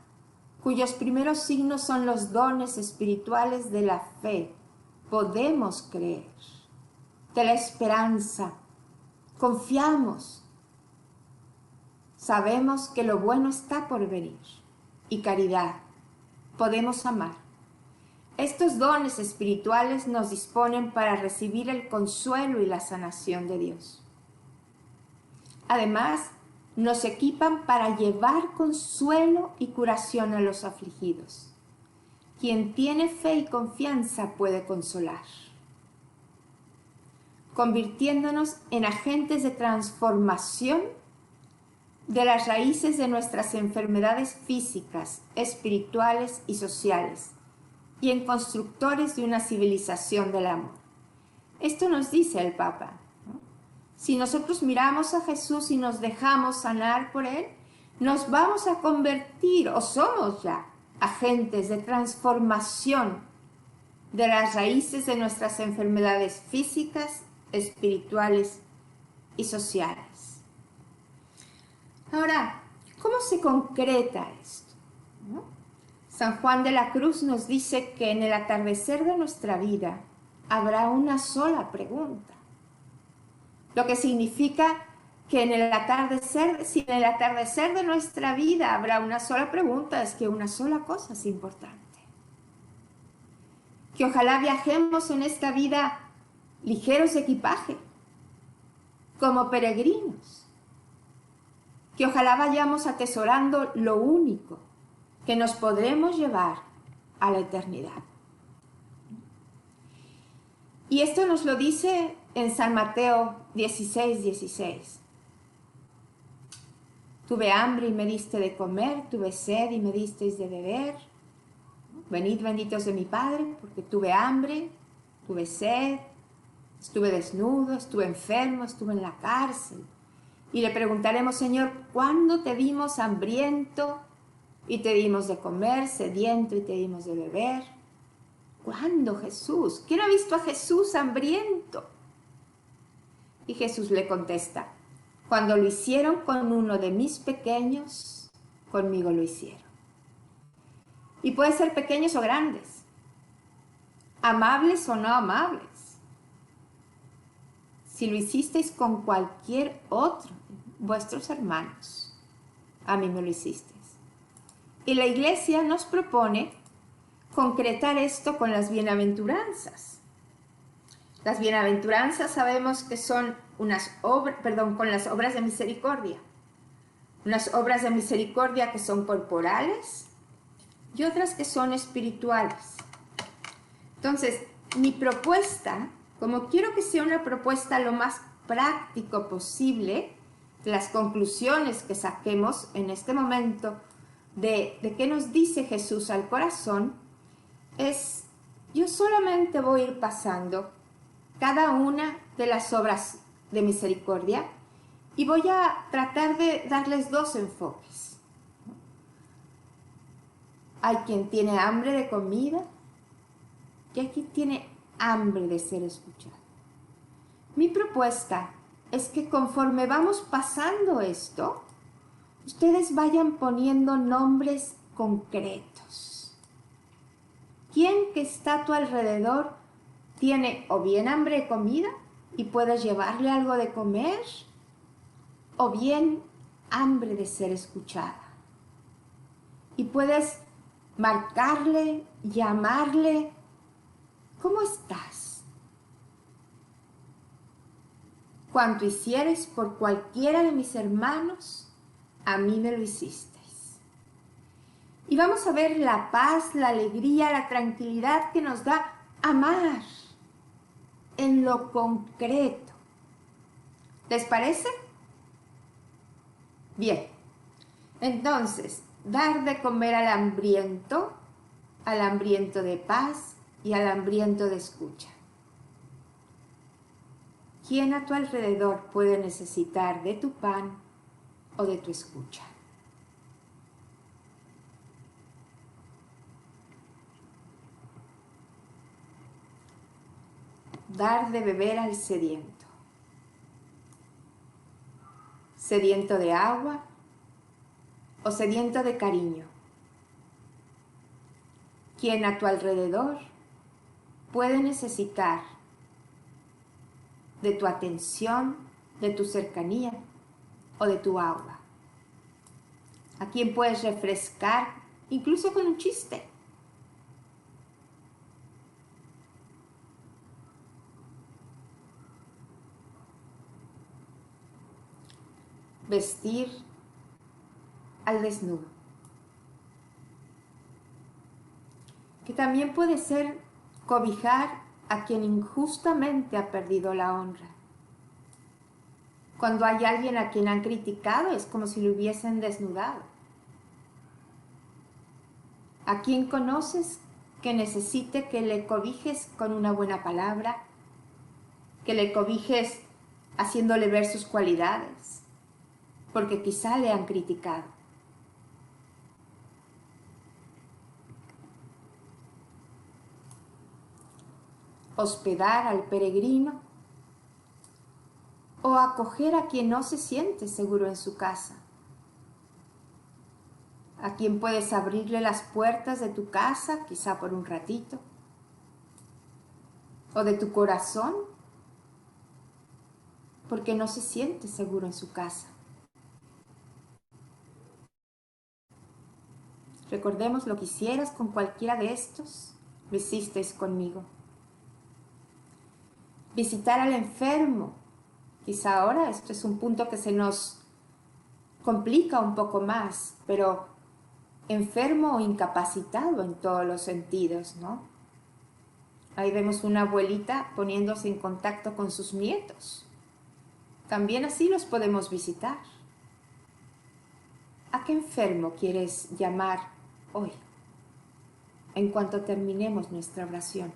cuyos primeros signos son los dones espirituales de la fe. Podemos creer, de la esperanza, confiamos, sabemos que lo bueno está por venir y caridad, podemos amar. Estos dones espirituales nos disponen para recibir el consuelo y la sanación de Dios. Además, nos equipan para llevar consuelo y curación a los afligidos. Quien tiene fe y confianza puede consolar, convirtiéndonos en agentes de transformación de las raíces de nuestras enfermedades físicas, espirituales y sociales, y en constructores de una civilización del amor. Esto nos dice el Papa, ¿no? Si nosotros miramos a Jesús y nos dejamos sanar por Él, nos vamos a convertir, o somos ya, agentes de transformación de las raíces de nuestras enfermedades físicas, espirituales y sociales. Ahora, ¿cómo se concreta esto? ¿No? San Juan de la Cruz nos dice que en el atardecer de nuestra vida habrá una sola pregunta. Lo que significa que en el atardecer, si en el atardecer de nuestra vida habrá una sola pregunta, es que una sola cosa es importante. Que ojalá viajemos en esta vida ligeros de equipaje, como peregrinos. Que ojalá vayamos atesorando lo único que nos podremos llevar a la eternidad. Y esto nos lo dice en San Mateo 16:16. Tuve hambre y me diste de comer, tuve sed y me disteis de beber. Venid benditos de mi Padre, porque tuve hambre, tuve sed, estuve desnudo, estuve enfermo, estuve en la cárcel. Y le preguntaremos, Señor, ¿cuándo te vimos hambriento y te dimos de comer, sediento y te dimos de beber? ¿Cuándo, Jesús? ¿Quién ha visto a Jesús hambriento? Y Jesús le contesta, cuando lo hicieron con uno de mis pequeños, conmigo lo hicieron. Y puede ser pequeños o grandes, amables o no amables. Si lo hicisteis con cualquier otro, vuestros hermanos, a mí me lo hicisteis. Y la Iglesia nos propone concretar esto con las bienaventuranzas. Las bienaventuranzas sabemos que son con las obras de misericordia. Unas obras de misericordia que son corporales y otras que son espirituales. Entonces, mi propuesta, como quiero que sea una propuesta lo más práctico posible, las conclusiones que saquemos en este momento de qué nos dice Jesús al corazón, es, yo solamente voy a ir pasando cada una de las obras de misericordia y voy a tratar de darles dos enfoques. Hay quien tiene hambre de comida y hay quien tiene hambre de ser escuchado. Mi propuesta es que conforme vamos pasando esto, ustedes vayan poniendo nombres concretos. ¿Quién que está a tu alrededor tiene o bien hambre de comida y puedes llevarle algo de comer, o bien hambre de ser escuchada? Y puedes marcarle, llamarle, ¿cómo estás? Cuanto hicieres por cualquiera de mis hermanos, a mí me lo hicisteis. Y vamos a ver la paz, la alegría, la tranquilidad que nos da amar en lo concreto. ¿Les parece? Bien. Entonces, dar de comer al hambriento de paz y al hambriento de escucha. ¿Quién a tu alrededor puede necesitar de tu pan o de tu escucha? Dar de beber al sediento. ¿Sediento de agua o sediento de cariño? ¿Quién a tu alrededor puede necesitar de tu atención, de tu cercanía o de tu agua? ¿A quién puedes refrescar, incluso con un chiste? vestir al desnudo. Que también puede ser cobijar a quien injustamente ha perdido la honra. Cuando hay alguien a quien han criticado, es como si lo hubiesen desnudado. ¿A quien conoces que necesite que le cobijes con una buena palabra? Que le cobijes haciéndole ver sus cualidades, porque quizá le han criticado. Hospedar al peregrino o acoger a quien no se siente seguro en su casa. A quien puedes abrirle las puertas de tu casa, quizá por un ratito, o de tu corazón, porque no se siente seguro en su casa. Recordemos lo que hicieras con cualquiera de estos, lo hicisteis conmigo. Visitar al enfermo. Quizá ahora esto es un punto que se nos complica un poco más, pero enfermo o incapacitado en todos los sentidos, ¿no? Ahí vemos una abuelita poniéndose en contacto con sus nietos. También así los podemos visitar. ¿A qué enfermo quieres llamar hoy, en cuanto terminemos nuestra oración?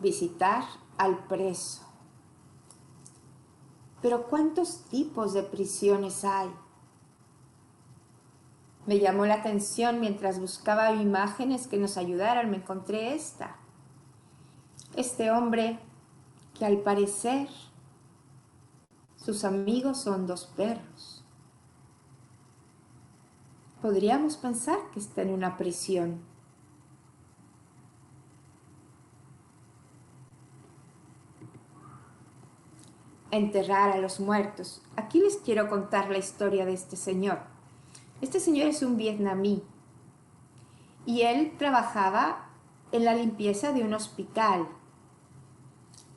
Visitar al preso. Pero ¿cuántos tipos de prisiones hay? Me llamó la atención mientras buscaba imágenes que nos ayudaran, me encontré esta. Este hombre que al parecer sus amigos son 2 perros. Podríamos pensar que está en una prisión. Enterrar a los muertos. Aquí les quiero contar la historia de este señor. Este señor es un vietnamí y él trabajaba en la limpieza de un hospital,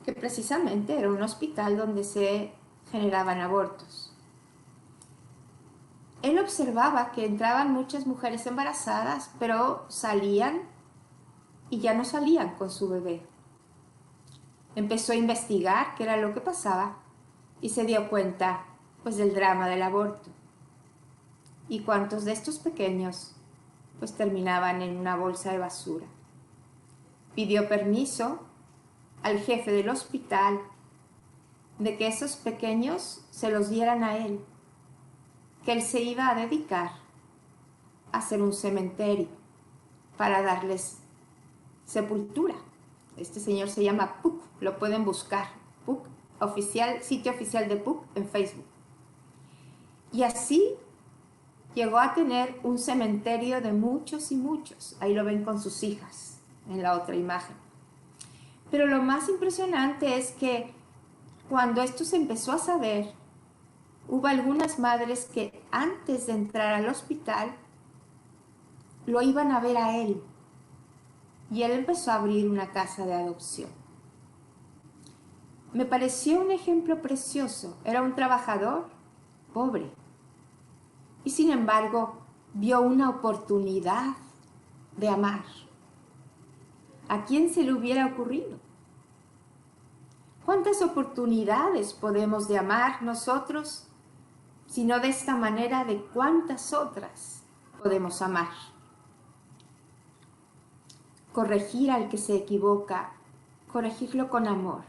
que precisamente era un hospital donde se generaban abortos. Él observaba que entraban muchas mujeres embarazadas, pero salían y ya no salían con su bebé. Empezó a investigar qué era lo que pasaba y se dio cuenta, pues, del drama del aborto. Y cuántos de estos pequeños, pues, terminaban en una bolsa de basura. Pidió permiso al jefe del hospital de que esos pequeños se los dieran a él, que él se iba a dedicar a hacer un cementerio para darles sepultura. Este señor se llama Puk, lo pueden buscar, Puk, sitio oficial de Puk en Facebook. Y así llegó a tener un cementerio de muchos y muchos. Ahí lo ven con sus hijas en la otra imagen. Pero lo más impresionante es que cuando esto se empezó a saber, hubo algunas madres que antes de entrar al hospital lo iban a ver a él. Y él empezó a abrir una casa de adopción. Me pareció un ejemplo precioso. Era un trabajador pobre. Y sin embargo, vio una oportunidad de amar. ¿A quién se le hubiera ocurrido? ¿Cuántas oportunidades podemos de amar nosotros, si no de esta manera, de cuántas otras podemos amar? Corregir al que se equivoca, corregirlo con amor.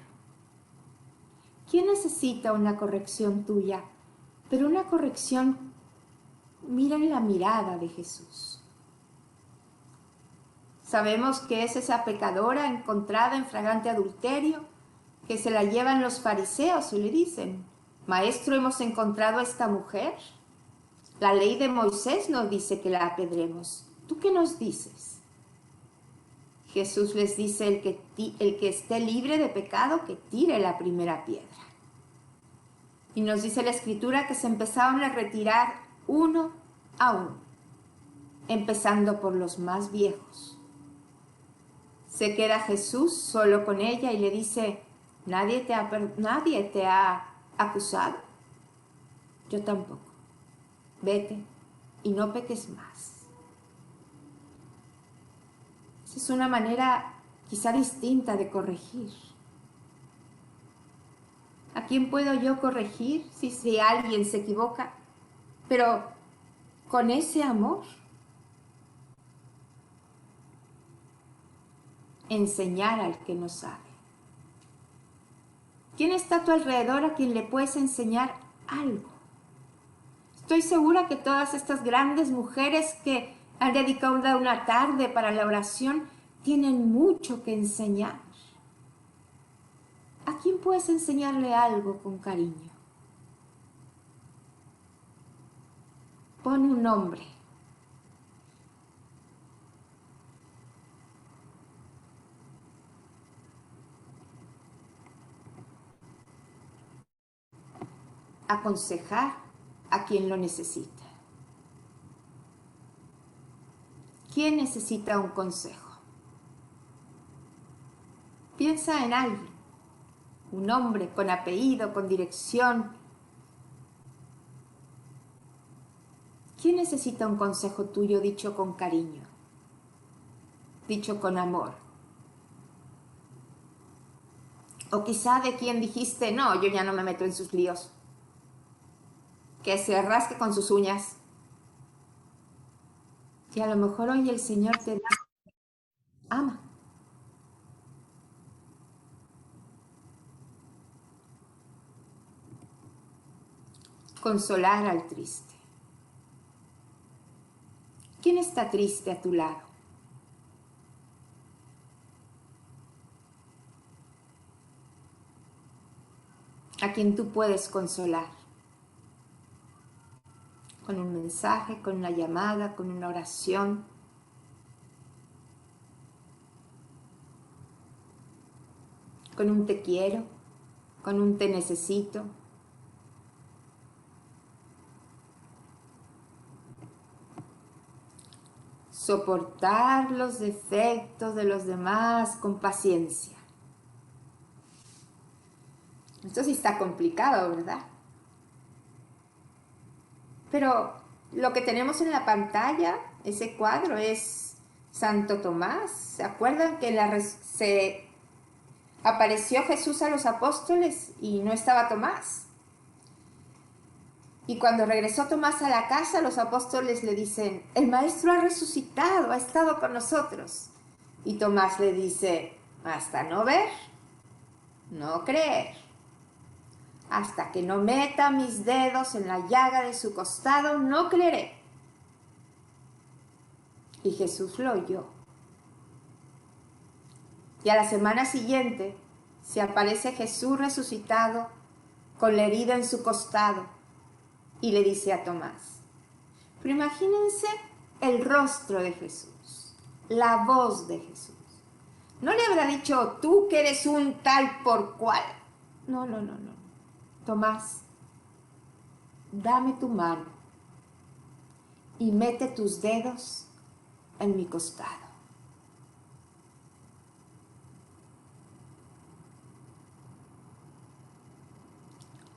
¿Quién necesita una corrección tuya? Pero una corrección, miren la mirada de Jesús. Sabemos que es esa pecadora encontrada en flagrante adulterio, que se la llevan los fariseos y le dicen: Maestro, hemos encontrado a esta mujer. La ley de Moisés nos dice que la apedremos. ¿Tú qué nos dices? Jesús les dice: el que esté libre de pecado, que tire la primera piedra. Y nos dice la Escritura que se empezaron a retirar uno a uno, empezando por los más viejos. Se queda Jesús solo con ella y le dice: Nadie te ha acusado. Yo tampoco. Vete y no peques más. Esa es una manera quizá distinta de corregir. ¿A quién puedo yo corregir si alguien se equivoca? Pero con ese amor. Enseñar al que no sabe. ¿Quién está a tu alrededor a quien le puedes enseñar algo? Estoy segura que todas estas grandes mujeres que han dedicado una tarde para la oración tienen mucho que enseñar. ¿A quién puedes enseñarle algo con cariño? Pon un nombre. Aconsejar a quien lo necesita. ¿Quién necesita un consejo? Piensa en alguien, un hombre con apellido, con dirección. ¿Quién necesita un consejo tuyo dicho con cariño, dicho con amor? O quizá de quien dijiste, no, yo ya no me meto en sus líos. Que se rasque con sus uñas. Y a lo mejor hoy el Señor te dice, ama. Consolar al triste. ¿Quién está triste a tu lado? A quien tú puedes consolar. Con un mensaje, con una llamada, con una oración. Con un te quiero, con un te necesito. Soportar los defectos de los demás con paciencia. Esto sí está complicado, ¿verdad? Pero lo que tenemos en la pantalla, ese cuadro, es Santo Tomás. ¿Se acuerdan que se apareció Jesús a los apóstoles y no estaba Tomás? Y cuando regresó Tomás a la casa, los apóstoles le dicen, el maestro ha resucitado, ha estado con nosotros. Y Tomás le dice, hasta no ver, no creer. Hasta que no meta mis dedos en la llaga de su costado, no creeré. Y Jesús lo oyó. Y a la semana siguiente se aparece Jesús resucitado con la herida en su costado y le dice a Tomás, pero imagínense el rostro de Jesús, la voz de Jesús. No le habrá dicho, tú que eres un tal por cual. No. Tomás, dame tu mano y mete tus dedos en mi costado.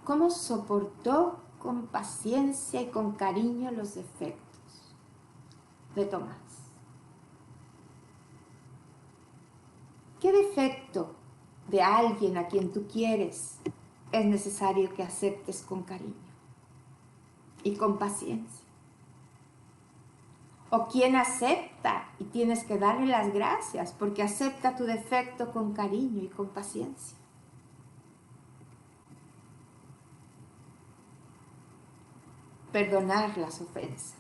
¿Cómo soportó con paciencia y con cariño los defectos de Tomás? ¿Qué defecto de alguien a quien tú quieres es necesario que aceptes con cariño y con paciencia? ¿O quién acepta y tienes que darle las gracias porque acepta tu defecto con cariño y con paciencia? Perdonar las ofensas.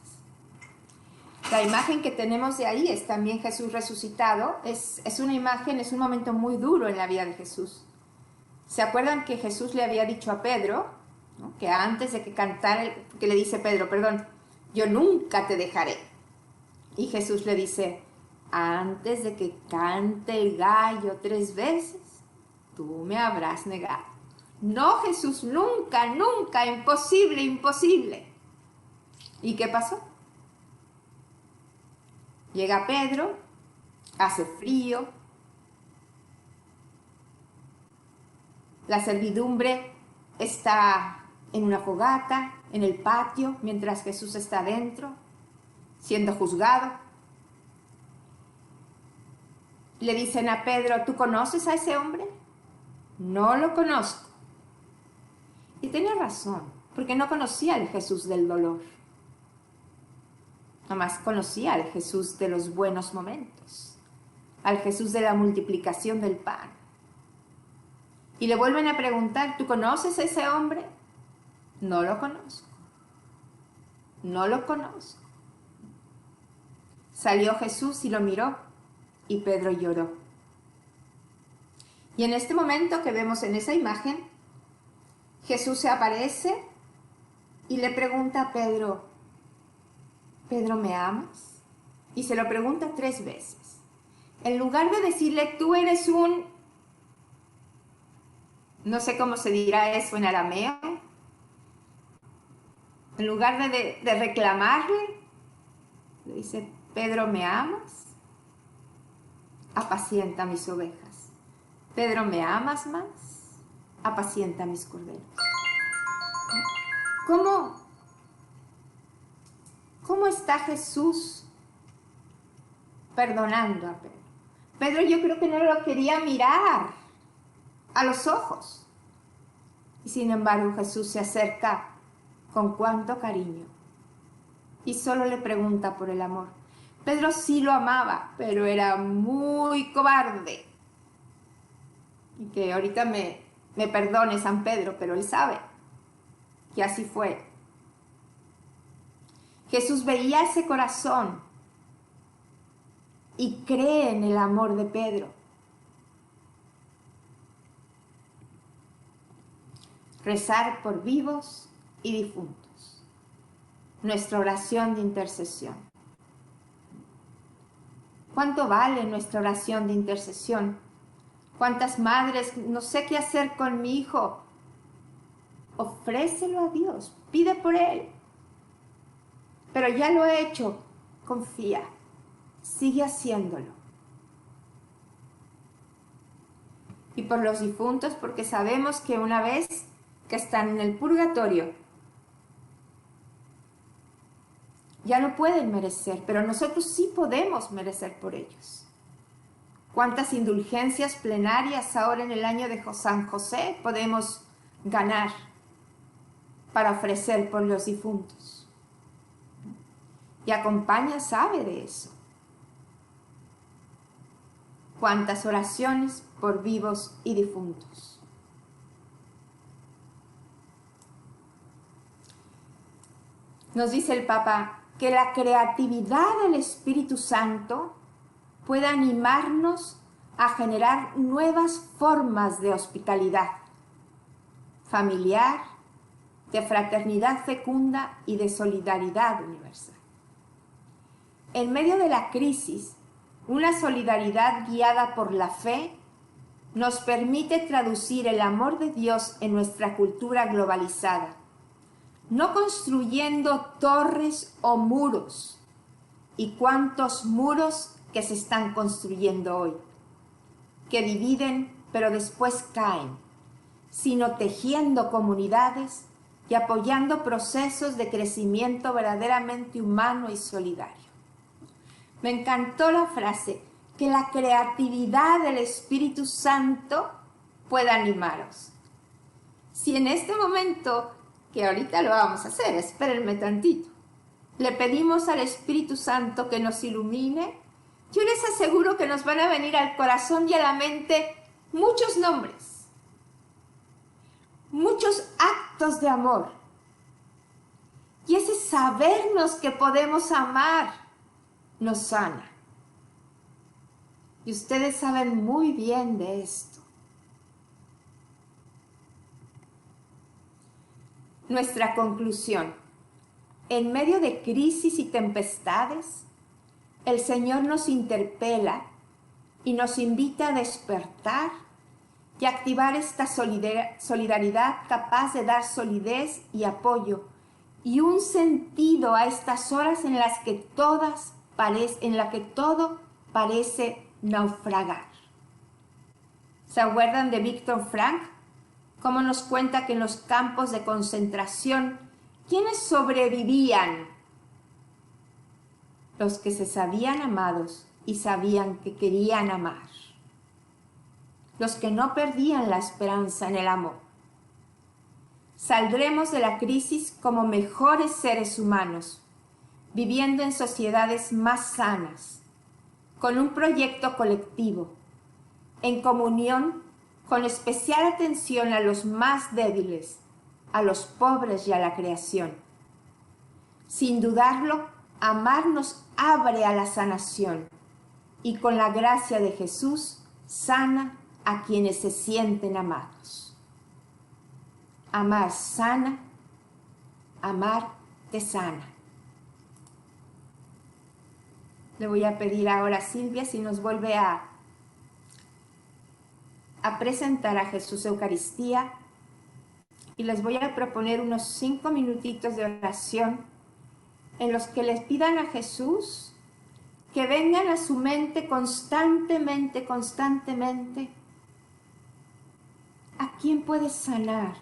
La imagen que tenemos de ahí es también Jesús resucitado. Es una imagen, es un momento muy duro en la vida de Jesús. ¿Se acuerdan que Jesús le había dicho a Pedro, ¿no?, que antes de que cantara, que le dice Pedro, perdón, yo nunca te dejaré? Y Jesús le dice, antes de que cante el gallo 3 veces, tú me habrás negado. No, Jesús, nunca, nunca, imposible, imposible. ¿Y qué pasó? Llega Pedro, hace frío, La servidumbre está en una fogata, en el patio, mientras Jesús está adentro, siendo juzgado. Le dicen a Pedro, ¿tú conoces a ese hombre? No lo conozco. Y tenía razón, porque no conocía al Jesús del dolor. Nomás conocía al Jesús de los buenos momentos, al Jesús de la multiplicación del pan. Y le vuelven a preguntar, ¿tú conoces a ese hombre? No lo conozco. No lo conozco. Salió Jesús y lo miró, y Pedro lloró. Y en este momento que vemos en esa imagen, Jesús se aparece y le pregunta a Pedro, ¿Pedro, me amas? Y se lo pregunta 3 veces. En lugar de decirle, tú eres un... no sé cómo se dirá eso en arameo. En lugar de reclamarle, le dice, Pedro, ¿me amas? Apacienta mis ovejas. Pedro, ¿me amas más? Apacienta mis corderos. ¿Cómo está Jesús perdonando a Pedro? Pedro, yo creo que no lo quería mirar a los ojos. Y sin embargo Jesús se acerca con cuánto cariño y solo le pregunta por el amor. Pedro sí lo amaba, pero era muy cobarde. Y que ahorita me perdone San Pedro, pero él sabe que así fue. Jesús veía ese corazón y cree en el amor de Pedro. Rezar por vivos y difuntos. Nuestra oración de intercesión. ¿Cuánto vale nuestra oración de intercesión? ¿Cuántas madres, no sé qué hacer con mi hijo? Ofrécelo a Dios, pide por él. Pero ya lo he hecho, confía, sigue haciéndolo. Y por los difuntos, porque sabemos que una vez que están en el purgatorio, ya no pueden merecer, pero nosotros sí podemos merecer por ellos. ¿Cuántas indulgencias plenarias ahora en el año de San José podemos ganar para ofrecer por los difuntos? Y Acompaña sabe de eso. ¿Cuántas oraciones por vivos y difuntos? Nos dice el Papa que la creatividad del Espíritu Santo puede animarnos a generar nuevas formas de hospitalidad familiar, de fraternidad fecunda y de solidaridad universal. En medio de la crisis, una solidaridad guiada por la fe nos permite traducir el amor de Dios en nuestra cultura globalizada, no construyendo torres o muros. ¿Y cuántos muros que se están construyendo hoy? Que dividen, pero después caen, sino tejiendo comunidades y apoyando procesos de crecimiento verdaderamente humano y solidario. Me encantó la frase, que la creatividad del Espíritu Santo pueda animaros. Si en este momento, que ahorita lo vamos a hacer, espérenme tantito, le pedimos al Espíritu Santo que nos ilumine, yo les aseguro que nos van a venir al corazón y a la mente muchos nombres, muchos actos de amor. Y ese sabernos que podemos amar nos sana. Y ustedes saben muy bien de esto. Nuestra conclusión. En medio de crisis y tempestades, el Señor nos interpela y nos invita a despertar y activar esta solidaridad capaz de dar solidez y apoyo y un sentido a estas horas en las que todo parece naufragar. ¿Se acuerdan de Víctor Frank Cómo nos cuenta que en los campos de concentración, ¿quiénes sobrevivían? Los que se sabían amados y sabían que querían amar. Los que no perdían la esperanza en el amor. Saldremos de la crisis como mejores seres humanos, viviendo en sociedades más sanas, con un proyecto colectivo, en comunión, con especial atención a los más débiles, a los pobres y a la creación. Sin dudarlo, amar nos abre a la sanación y con la gracia de Jesús sana a quienes se sienten amados. Amar sana, amar te sana. Le voy a pedir ahora a Silvia si nos vuelve a presentar a Jesús Eucaristía y les voy a proponer unos 5 minutitos de oración en los que les pidan a Jesús que vengan a su mente constantemente, ¿a quién puede sanar?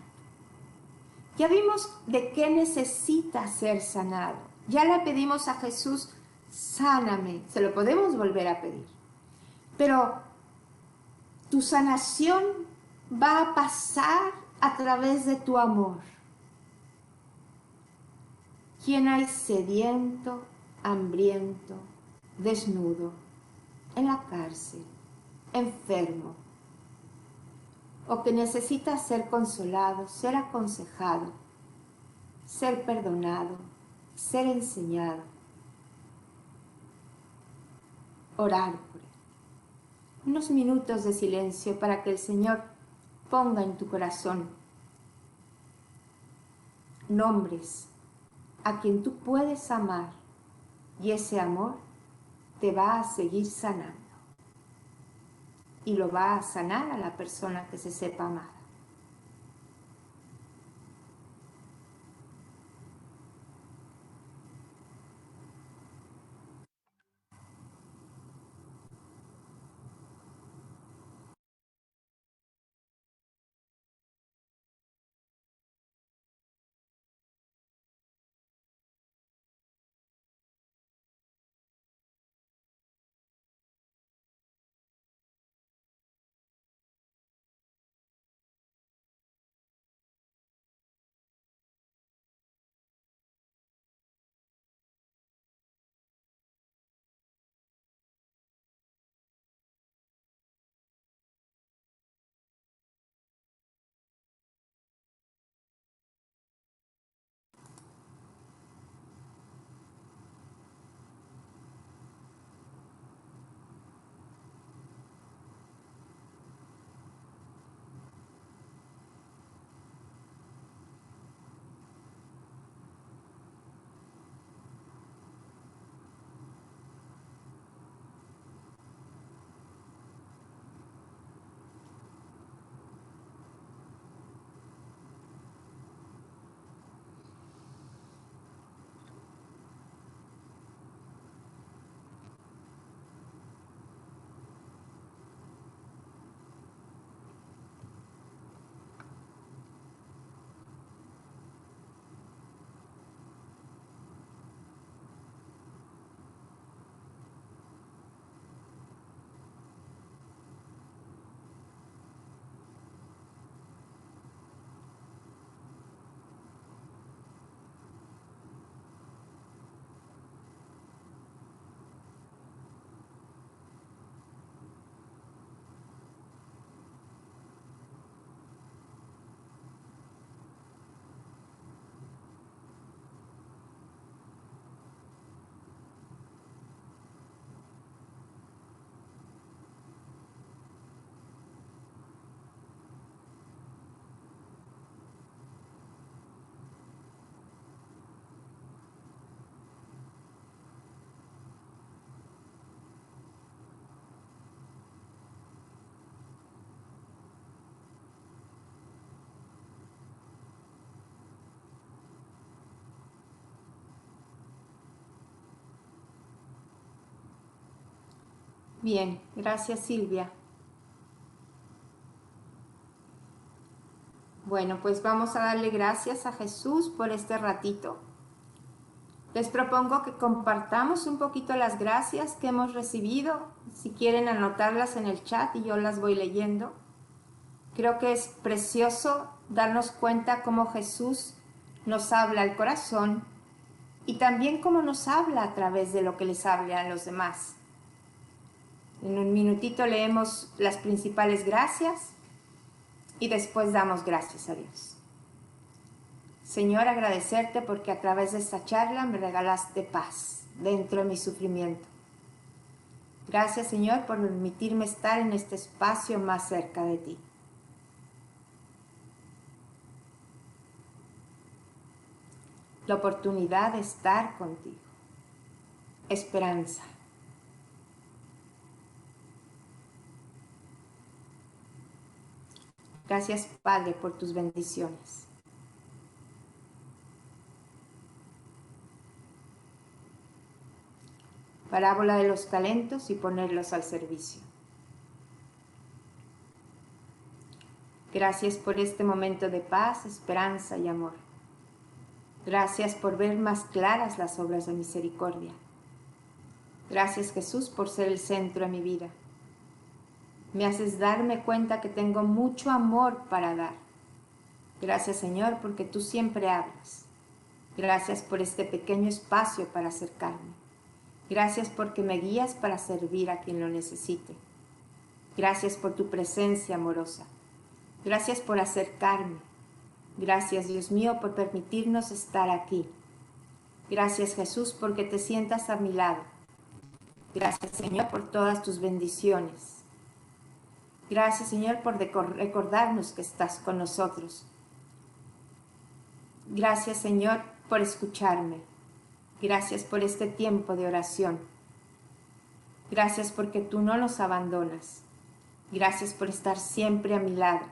Ya vimos de qué necesita ser sanado. Ya le pedimos a Jesús, sáname, se lo podemos volver a pedir. Pero tu sanación va a pasar a través de tu amor. ¿Quién hay sediento, hambriento, desnudo, en la cárcel, enfermo, o que necesita ser consolado, ser aconsejado, ser perdonado, ser enseñado? Orar por él. Unos minutos de silencio para que el Señor ponga en tu corazón nombres a quien tú puedes amar y ese amor te va a seguir sanando y lo va a sanar a la persona que se sepa amada. Bien, gracias Silvia. Bueno, pues vamos a darle gracias a Jesús por este ratito. Les propongo que compartamos un poquito las gracias que hemos recibido. Si quieren anotarlas en el chat y yo las voy leyendo. Creo que es precioso darnos cuenta cómo Jesús nos habla al corazón y también cómo nos habla a través de lo que les habla a los demás. En un minutito leemos las principales gracias y después damos gracias a Dios. Señor, agradecerte porque a través de esta charla me regalaste paz dentro de mi sufrimiento. Gracias, Señor, por permitirme estar en este espacio más cerca de ti. La oportunidad de estar contigo. Esperanza. Gracias, Padre, por tus bendiciones. Parábola de los talentos y ponerlos al servicio. Gracias por este momento de paz, esperanza y amor. Gracias por ver más claras las obras de misericordia. Gracias, Jesús, por ser el centro de mi vida. Me haces darme cuenta que tengo mucho amor para dar. Gracias, Señor, porque tú siempre hablas. Gracias por este pequeño espacio para acercarme. Gracias porque me guías para servir a quien lo necesite. Gracias por tu presencia amorosa. Gracias por acercarme. Gracias, Dios mío, por permitirnos estar aquí. Gracias, Jesús, porque te sientas a mi lado. Gracias, Señor, por todas tus bendiciones. Gracias, Señor, por recordarnos que estás con nosotros. Gracias, Señor, por escucharme. Gracias por este tiempo de oración. Gracias porque tú no nos abandonas. Gracias por estar siempre a mi lado.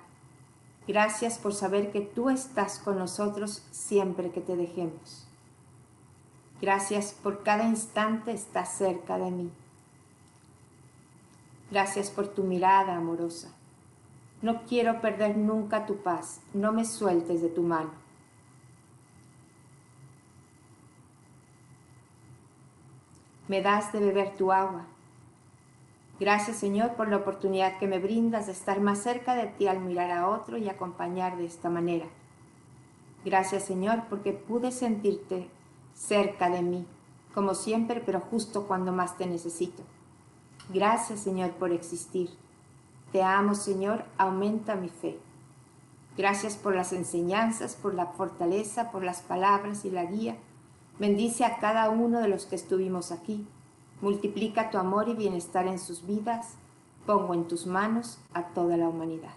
Gracias por saber que tú estás con nosotros siempre que te dejemos. Gracias por cada instante estás cerca de mí. Gracias por tu mirada amorosa. No quiero perder nunca tu paz. No me sueltes de tu mano. Me das de beber tu agua. Gracias, Señor, por la oportunidad que me brindas de estar más cerca de ti al mirar a otro y acompañar de esta manera. Gracias, Señor, porque pude sentirte cerca de mí, como siempre, pero justo cuando más te necesito. Gracias, Señor, por existir. Te amo, Señor, aumenta mi fe. Gracias por las enseñanzas, por la fortaleza, por las palabras y la guía. Bendice a cada uno de los que estuvimos aquí. Multiplica tu amor y bienestar en sus vidas. Pongo en tus manos a toda la humanidad.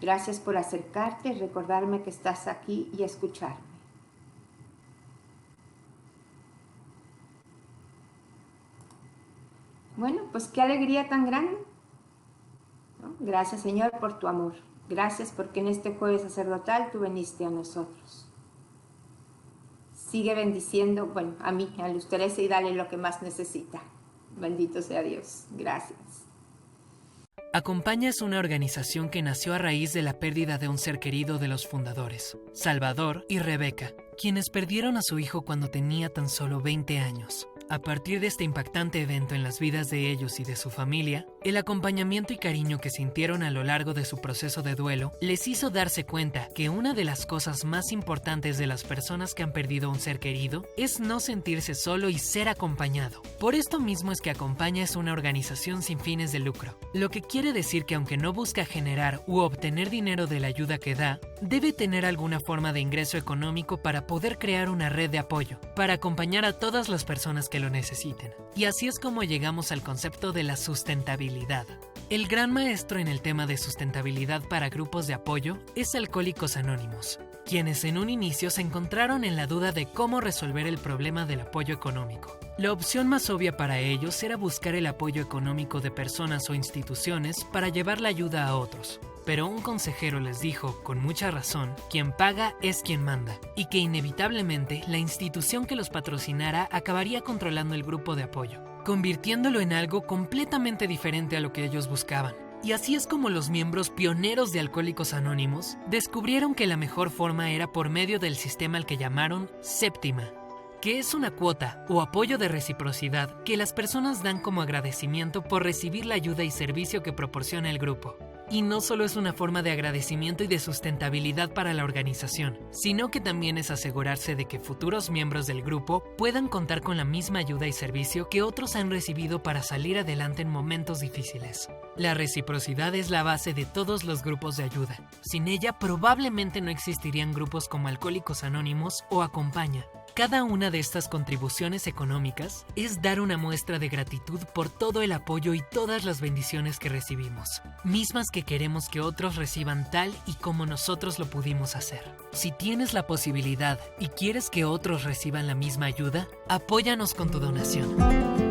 Gracias por acercarte y recordarme que estás aquí y escucharme. Bueno, pues qué alegría tan grande. ¿No? Gracias, Señor, por tu amor. Gracias porque en este jueves sacerdotal tú viniste a nosotros. Sigue bendiciendo, bueno, a mí, a Luz Teresa, y dale lo que más necesita. Bendito sea Dios. Gracias. Acompaña es una organización que nació a raíz de la pérdida de un ser querido de los fundadores, Salvador y Rebeca, quienes perdieron a su hijo cuando tenía tan solo 20 años. A partir de este impactante evento en las vidas de ellos y de su familia, el acompañamiento y cariño que sintieron a lo largo de su proceso de duelo les hizo darse cuenta que una de las cosas más importantes de las personas que han perdido un ser querido es no sentirse solo y ser acompañado. Por esto mismo es que Acompaña es una organización sin fines de lucro, lo que quiere decir que aunque no busca generar u obtener dinero de la ayuda que da, debe tener alguna forma de ingreso económico para poder crear una red de apoyo, para acompañar a todas las personas que lo necesiten. Y así es como llegamos al concepto de la sustentabilidad. El gran maestro en el tema de sustentabilidad para grupos de apoyo es Alcohólicos Anónimos, quienes en un inicio se encontraron en la duda de cómo resolver el problema del apoyo económico. La opción más obvia para ellos era buscar el apoyo económico de personas o instituciones para llevar la ayuda a otros. Pero un consejero les dijo, con mucha razón, quien paga es quien manda, y que inevitablemente la institución que los patrocinara acabaría controlando el grupo de apoyo, convirtiéndolo en algo completamente diferente a lo que ellos buscaban. Y así es como los miembros pioneros de Alcohólicos Anónimos descubrieron que la mejor forma era por medio del sistema al que llamaron Séptima, que es una cuota o apoyo de reciprocidad que las personas dan como agradecimiento por recibir la ayuda y servicio que proporciona el grupo. Y no solo es una forma de agradecimiento y de sustentabilidad para la organización, sino que también es asegurarse de que futuros miembros del grupo puedan contar con la misma ayuda y servicio que otros han recibido para salir adelante en momentos difíciles. La reciprocidad es la base de todos los grupos de ayuda. Sin ella probablemente no existirían grupos como Alcohólicos Anónimos o Acompaña. Cada una de estas contribuciones económicas es dar una muestra de gratitud por todo el apoyo y todas las bendiciones que recibimos, mismas que queremos que otros reciban tal y como nosotros lo pudimos hacer. Si tienes la posibilidad y quieres que otros reciban la misma ayuda, apóyanos con tu donación.